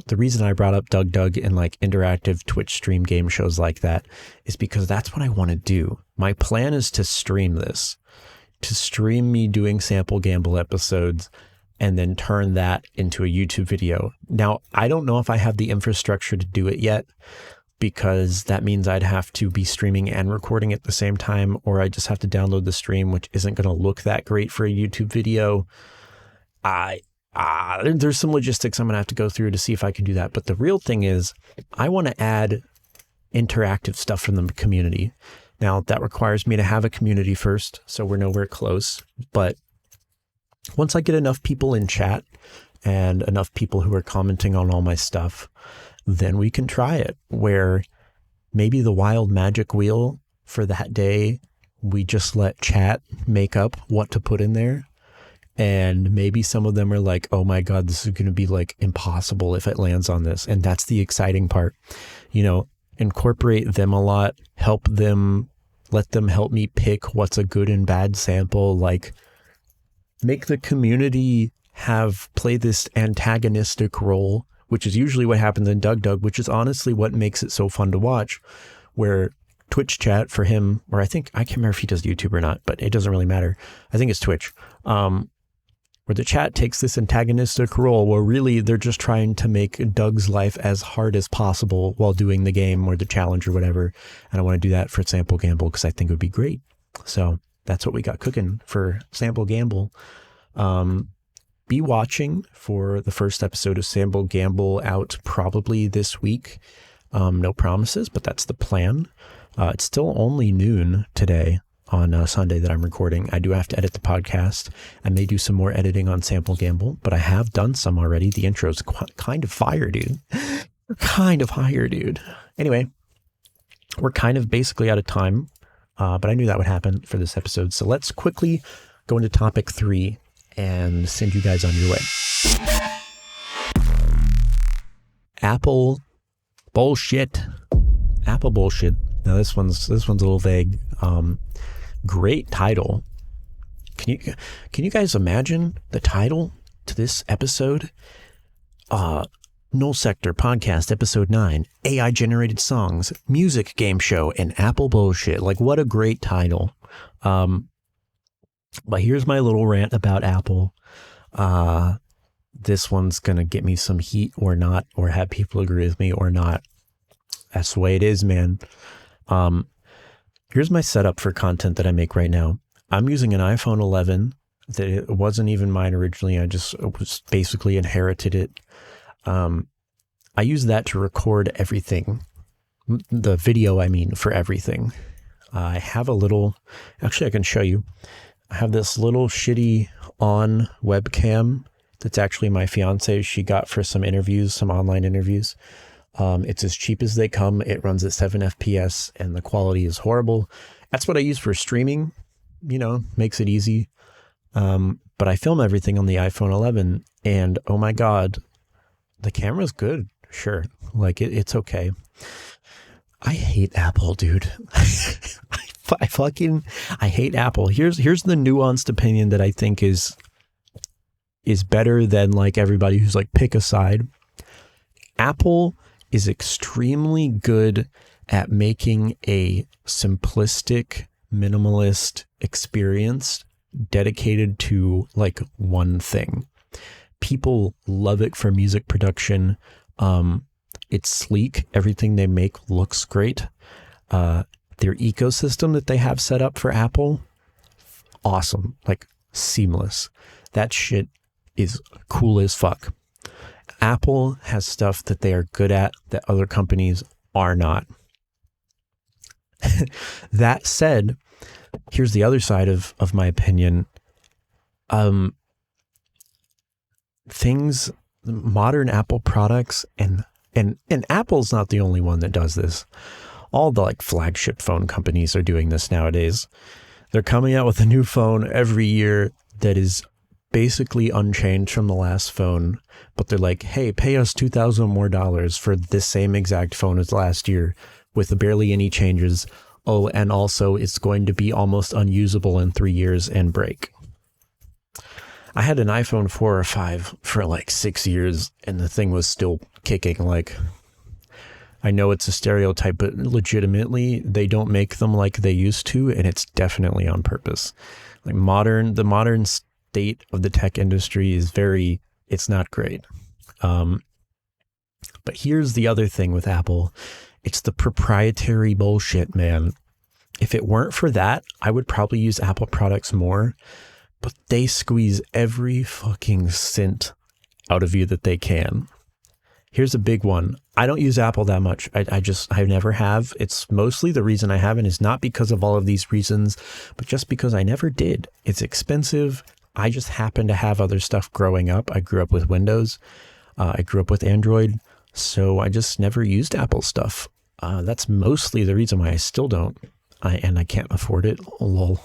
the reason I brought up Doug and like interactive Twitch stream game shows like that is because that's what I want to do. My plan is to stream this, to stream me doing sample gamble episodes, and then turn that into a YouTube video. Now, I don't know if I have the infrastructure to do it yet, because that means I'd have to be streaming and recording at the same time, or I just have to download the stream, which isn't going to look that great for a YouTube video. There's some logistics I'm going to have to go through to see if I can do that. But the real thing is I want to add interactive stuff from the community. Now, that requires me to have a community first, so we're nowhere close. But once I get enough people in chat and enough people who are commenting on all my stuff, then we can try it, where maybe the wild magic wheel for that day, we just let chat make up what to put in there. And maybe some of them are like, oh my God, this is going to be like impossible if it lands on this. And that's the exciting part, you know, incorporate them a lot, help them, let them help me pick what's a good and bad sample, like make the community play this antagonistic role, which is usually what happens in Doug, which is honestly what makes it so fun to watch, where Twitch chat for him, or I can't remember if he does YouTube or not, but it doesn't really matter. I think it's Twitch, where where the chat takes this antagonistic role where really they're just trying to make Doug's life as hard as possible while doing the game or the challenge or whatever. And I want to do that for Sample Gamble because I think it would be great. So that's what we got cooking for Sample Gamble. Be watching for the first episode of Sample Gamble out probably this week. No promises, but that's the plan. It's still only noon today on Sunday that I'm recording. I do have to edit the podcast. I may do some more editing on Sample Gamble, but I have done some already. The intro's kind of fire, dude. Kind of fire, dude. Anyway, we're kind of basically out of time, but I knew that would happen for this episode. So let's quickly go into topic 3 and send you guys on your way. Apple bullshit. Apple bullshit. Now this one's a little vague. Great title. Can you guys imagine the title to this episode? Null Sector Podcast Episode 9, AI Generated Songs, Music Game Show, and Apple Bullshit. Like, what a great title. But here's my little rant about Apple. This one's going to get me some heat or not, or have people agree with me or not. That's the way it is, man. Here's my setup for content that I make right now. I'm using an iPhone 11 that it wasn't even mine originally. I just was basically inherited it. I use that to record everything. The video, I mean, for everything. I have a little, actually I can show you. I have this little shitty on webcam that's actually my fiance. She got for some interviews, some online interviews. It's as cheap as they come. It runs at 7 FPS and the quality is horrible. That's what I use for streaming, makes it easy. But I film everything on the iPhone 11 and oh my God, the camera's good. Sure. Like it's okay. I hate Apple, dude. I hate Apple. Here's the nuanced opinion that I think is better than like everybody who's like pick a side. Apple is extremely good at making a simplistic, minimalist experience dedicated to like one thing. People love it for music production. It's sleek. Everything they make looks great. Their ecosystem that they have set up for Apple, awesome, like seamless. That shit is cool as fuck. Apple has stuff that they are good at that other companies are not. That said, here's the other side of my opinion. Modern Apple products, and Apple's not the only one that does this. All the like flagship phone companies are doing this nowadays. They're coming out with a new phone every year that is basically unchanged from the last phone, but they're like, hey, pay us $2,000 more for this same exact phone as last year with barely any changes. Oh, and also it's going to be almost unusable in 3 years and break. I had an iPhone 4 or 5 for like 6 years and the thing was still kicking. Like, I know it's a stereotype, but legitimately they don't make them like they used to, and it's definitely on purpose. Like the modern state of the tech industry is it's not great. But here's the other thing with Apple. It's the proprietary bullshit, man. If it weren't for that, I would probably use Apple products more, but they squeeze every fucking cent out of you that they can. Here's a big one. I don't use Apple that much. I never have. It's mostly the reason I haven't is not because of all of these reasons, but just because I never did. It's expensive. I just happen to have other stuff growing up. I grew up with Windows. I grew up with Android. So I just never used Apple stuff. That's mostly the reason why I still don't. And I can't afford it. Lol.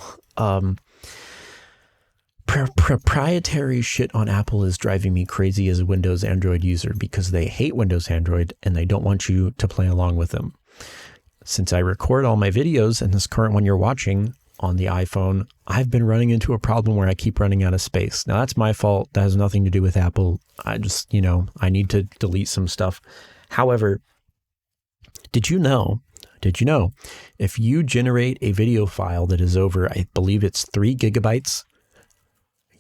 Proprietary shit on Apple is driving me crazy as a Windows Android user because they hate Windows Android and they don't want you to play along with them. Since I record all my videos and this current one you're watching on the iPhone, I've been running into a problem where I keep running out of space. Now that's my fault. That has nothing to do with Apple. I just, I need to delete some stuff. However, did you know, if you generate a video file that is over, I believe it's 3 gigabytes,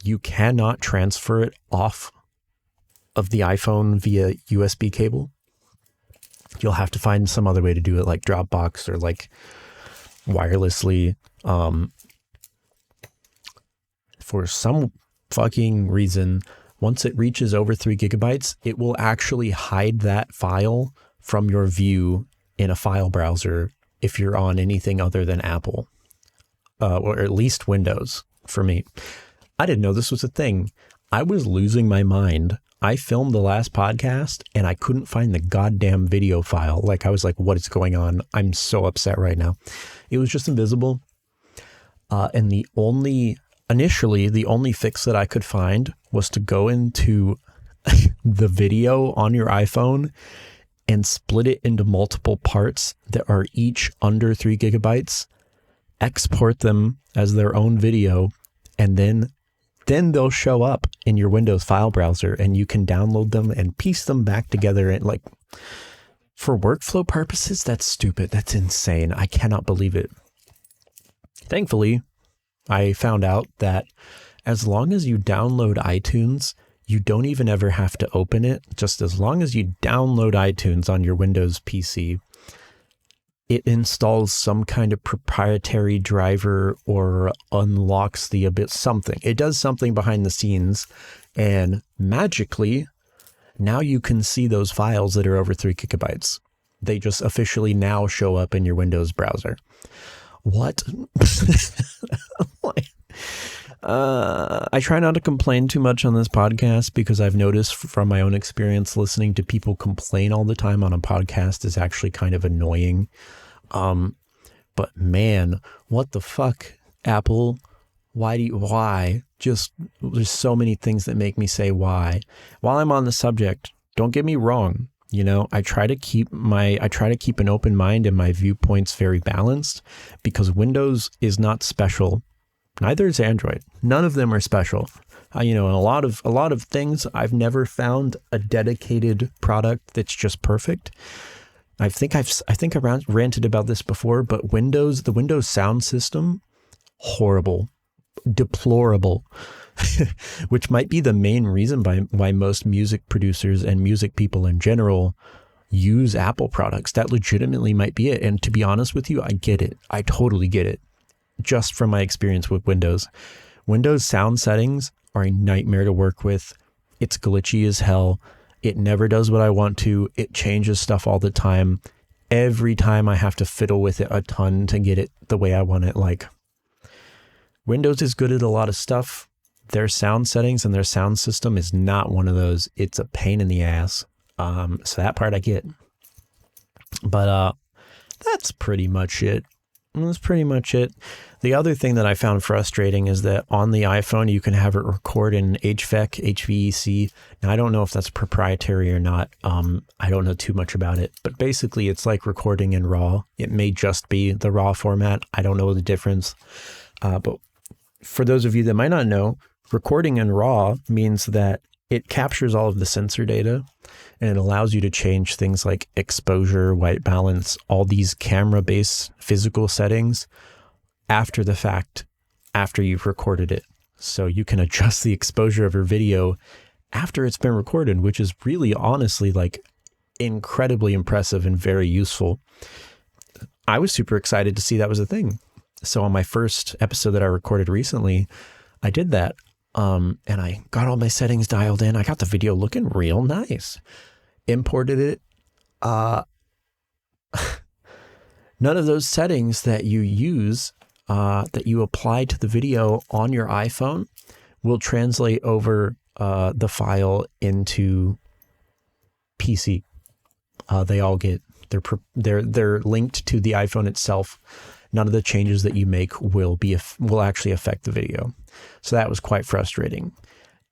you cannot transfer it off of the iPhone via USB cable. You'll have to find some other way to do it, like Dropbox or like wirelessly. For some fucking reason, once it reaches over 3 gigabytes, it will actually hide that file from your view in a file browser if you're on anything other than Apple, or at least Windows for me. I didn't know this was a thing. I was losing my mind. I filmed the last podcast and I couldn't find the goddamn video file. Like, I was like, what is going on? I'm so upset right now. It was just invisible. And initially, the only fix that I could find was to go into the video on your iPhone and split it into multiple parts that are each under 3 gigabytes, export them as their own video, and then they'll show up in your Windows file browser and you can download them and piece them back together. And like, for workflow purposes, that's stupid. That's insane. I cannot believe it. Thankfully, I found out that as long as you download iTunes, you don't even ever have to open it. Just as long as you download iTunes on your Windows PC, it installs some kind of proprietary driver or unlocks the abyss, something. It does something behind the scenes, and magically, now you can see those files that are over 3 gigabytes. They just officially now show up in your Windows browser. What? I try not to complain too much on this podcast because I've noticed from my own experience listening to people complain all the time on a podcast is actually kind of annoying. But man, what the fuck, Apple? Why? Just, there's so many things that make me say why. While I'm on the subject, don't get me wrong. You know, I try to keep an open mind and my viewpoints very balanced because Windows is not special. Neither is Android. None of them are special. And a lot of things, I've never found a dedicated product that's just perfect. I think I ranted about this before, but the Windows sound system, horrible, deplorable, which might be the main reason why most music producers and music people in general use Apple products. That legitimately might be it. And to be honest with you, I get it. I totally get it. Just from my experience with Windows. Windows sound settings are a nightmare to work with. It's glitchy as hell. It never does what I want to. It changes stuff all the time. Every time I have to fiddle with it a ton to get it the way I want it. Like, Windows is good at a lot of stuff. Their sound settings and their sound system is not one of those. It's a pain in the ass. So that part I get. But that's pretty much it. That's pretty much it. The other thing that I found frustrating is that on the iPhone, you can have it record in HVAC. Now, I don't know if that's proprietary or not. I don't know too much about it, but basically it's like recording in RAW. It may just be the RAW format. I don't know the difference. But for those of you that might not know, recording in RAW means that it captures all of the sensor data and it allows you to change things like exposure, white balance, all these camera-based physical settings after the fact, after you've recorded it. So you can adjust the exposure of your video after it's been recorded, which is really honestly like incredibly impressive and very useful. I was super excited to see that was a thing. So on my first episode that I recorded recently, I did that. And I got all my settings dialed in. I got the video looking real nice. Imported it. None of those settings that you use, that you apply to the video on your iPhone will translate over the file into PC. They all get, they're linked to the iPhone itself. None of the changes that you make will actually affect the video. So that was quite frustrating.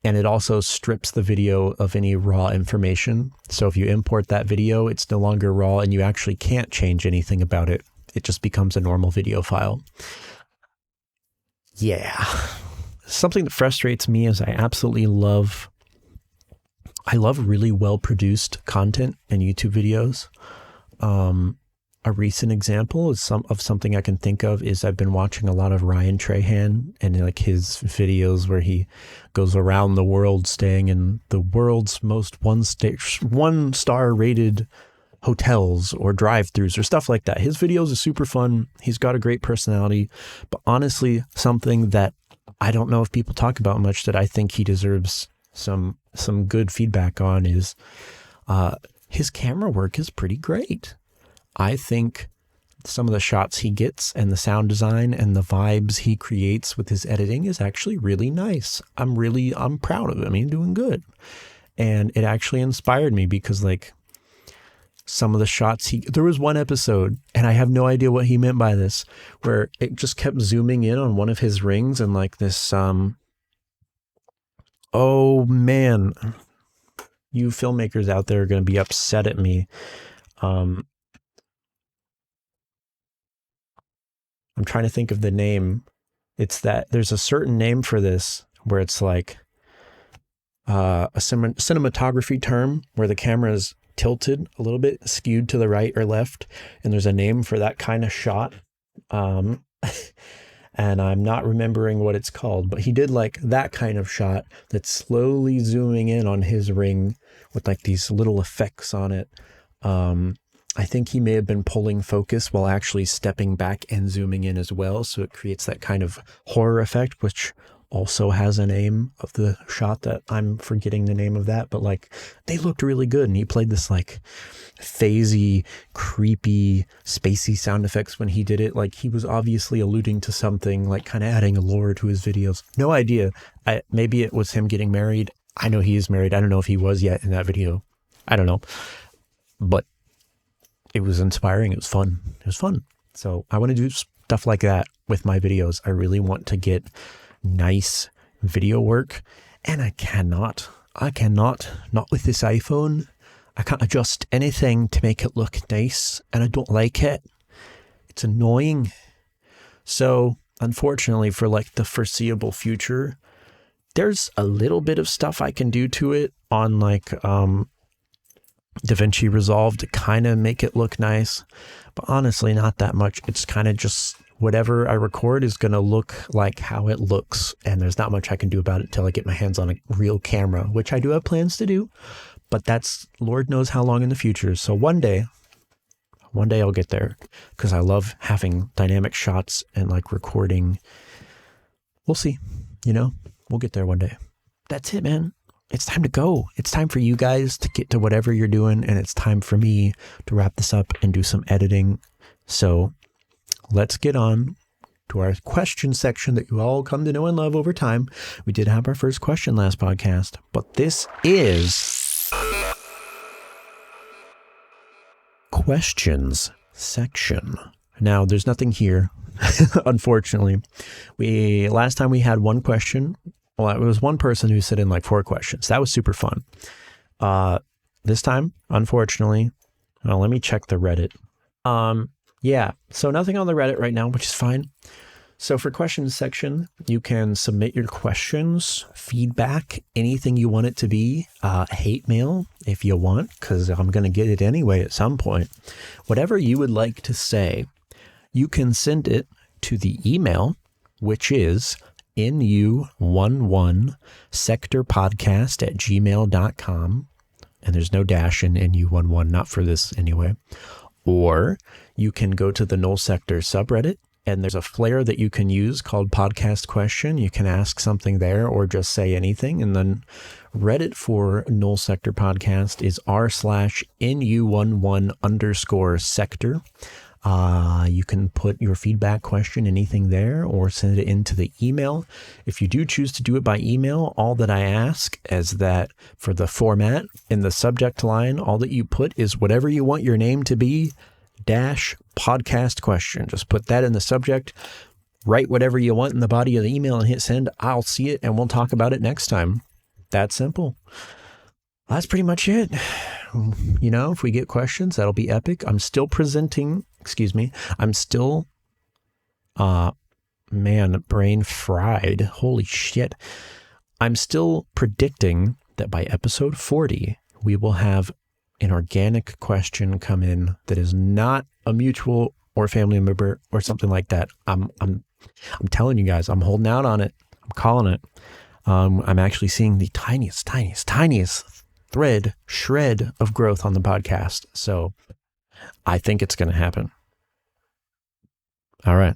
And it also strips the video of any raw information. So if you import that video, it's no longer raw and you actually can't change anything about it. It just becomes a normal video file. Yeah. Something that frustrates me is I love really well-produced content and YouTube videos. a recent example is something I can think of is I've been watching a lot of Ryan Trahan and like his videos where he goes around the world staying in the world's most one-star rated hotels or drive-thrus or stuff like that. His videos are super fun. He's got a great personality, but honestly, something that I don't know if people talk about much that I think he deserves some good feedback on is his camera work is pretty great. I think some of the shots he gets and the sound design and the vibes he creates with his editing is actually really nice. I'm proud of him. He's doing good. And it actually inspired me because like some of the shots there was one episode, and I have no idea what he meant by this, where it just kept zooming in on one of his rings and like this, oh man, you filmmakers out there are going to be upset at me. I'm trying to think of the name. It's that there's a certain name for this where it's like a cinematography term where the camera is tilted a little bit, skewed to the right or left. And there's a name for that kind of shot. And I'm not remembering what it's called, but he did like that kind of shot that's slowly zooming in on his ring with like these little effects on it. I think he may have been pulling focus while actually stepping back and zooming in as well. So it creates that kind of horror effect, which also has a name of the shot that I'm forgetting the name of that. But like they looked really good. And he played this like phasey, creepy, spacey sound effects when he did it. Like he was obviously alluding to something, like kind of adding a lore to his videos. No idea. Maybe it was him getting married. I know he is married. I don't know if he was yet in that video. I don't know. But it was inspiring. It was fun. It was fun. So I want to do stuff like that with my videos. I really want to get nice video work, and I cannot, not with this iPhone. I can't adjust anything to make it look nice, and I don't like it. It's annoying. So unfortunately for like the foreseeable future, there's a little bit of stuff I can do to it on like, DaVinci Resolve to kind of make it look nice, but honestly not that much. It's kind of just whatever I record is going to look like how it looks, and there's not much I can do about it until I get my hands on a real camera, which I do have plans to do, but that's Lord knows how long in the future. So one day I'll get there because I love having dynamic shots and like recording. We'll see, we'll get there one day. That's it, man. It's time to go. It's time for you guys to get to whatever you're doing, and it's time for me to wrap this up and do some editing. So let's get on to our question section that you all come to know and love over time. We did have our first question last podcast, but this is questions section. Now, there's nothing here, unfortunately. Last time we had one question. Well, it was one person who sent in like 4 questions. That was super fun. This time, unfortunately, let me check the Reddit. Yeah, so nothing on the Reddit right now, which is fine. So for questions section, you can submit your questions, feedback, anything you want it to be, hate mail if you want, because I'm going to get it anyway at some point. Whatever you would like to say, you can send it to the email, which is NU-11 sectorpodcast@gmail.com. And there's no dash in NU-11, not for this anyway. Or you can go to the Null Sector subreddit, and there's a flair that you can use called podcast question. You can ask something there or just say anything. And then Reddit for Null Sector podcast is r/NU11_sector. You can put your feedback question, anything there, or send it into the email. If you do choose to do it by email, all that I ask is that for the format in the subject line, all that you put is whatever you want your name to be, -podcast question. Just put that in the subject, write whatever you want in the body of the email and hit send. I'll see it and we'll talk about it next time. That simple. That's pretty much it. If we get questions, that'll be epic. I'm still brain fried. Holy shit. I'm still predicting that by episode 40, we will have an organic question come in that is not a mutual or family member or something like that, I'm telling you guys, I'm holding out on it. I'm calling it. I'm actually seeing the tiniest shred of growth on the podcast. So I think it's going to happen. All right,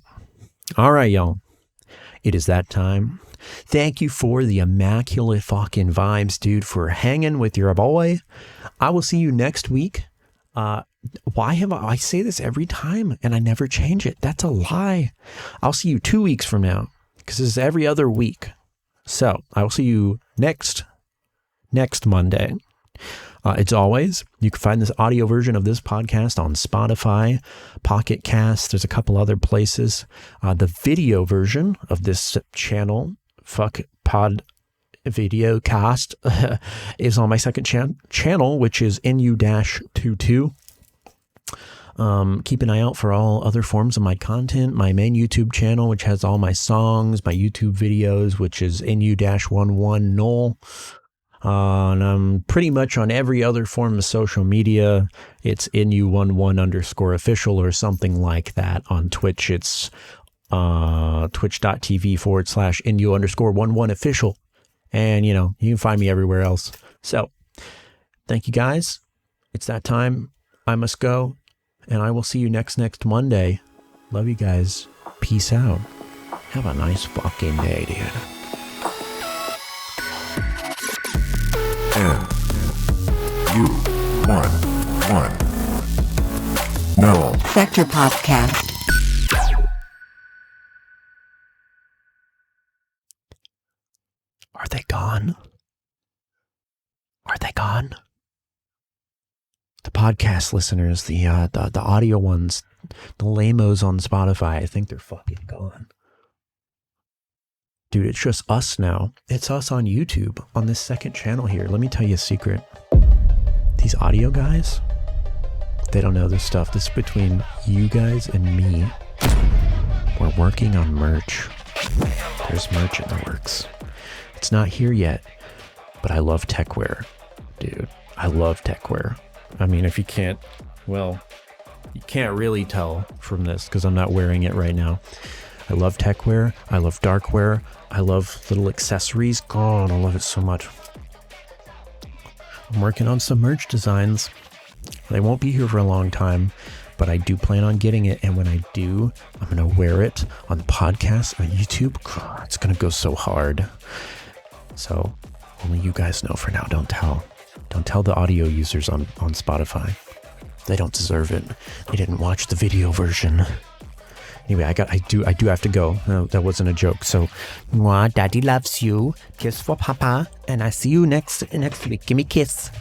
y'all. It is that time. Thank you for the immaculate fucking vibes, dude, for hanging with your boy. I will see you next week. Why have I say this every time and I never change it? That's a lie. I'll see you 2 weeks from now because this is every other week. So I will see you next Monday. As always, you can find this audio version of this podcast on Spotify, Pocket Cast. There's a couple other places. The video version of this channel, Fuck Pod Video Cast, is on my second channel, which is NU-22. Keep an eye out for all other forms of my content. My main YouTube channel, which has all my songs, my YouTube videos, which is NU-11 Null. And I'm pretty much on every other form of social media. It's NU11_official or something like that. On Twitch, it's twitch.tv/NU_11official. And, you can find me everywhere else. So, thank you guys. It's that time. I must go. And I will see you next Monday. Love you guys. Peace out. Have a nice fucking day, dude. NU-11. No. Sector Podcast. Are they gone? Are they gone? The podcast listeners, the audio ones, the lamos on Spotify, I think they're fucking gone. Dude, it's just us now. It's us on YouTube on this second channel here. Let me tell you a secret. These audio guys, they don't know this stuff. This is between you guys and me. We're working on merch. There's merch in the works. It's not here yet, but I love techwear, dude. I love techwear. I mean, if you can't, well, you can't really tell from this because I'm not wearing it right now. I love techwear. I love darkwear. I love little accessories. God, I love it so much. I'm working on some merch designs. They won't be here for a long time, but I do plan on getting it. And when I do, I'm going to wear it on the podcast, on YouTube. God, it's going to go so hard. So only you guys know for now. Don't tell the audio users on Spotify. They don't deserve it. They didn't watch the video version. Anyway, I do have to go. No, that wasn't a joke. So, mwah, daddy loves you. Kiss for papa. And I see you next week. Give me a kiss.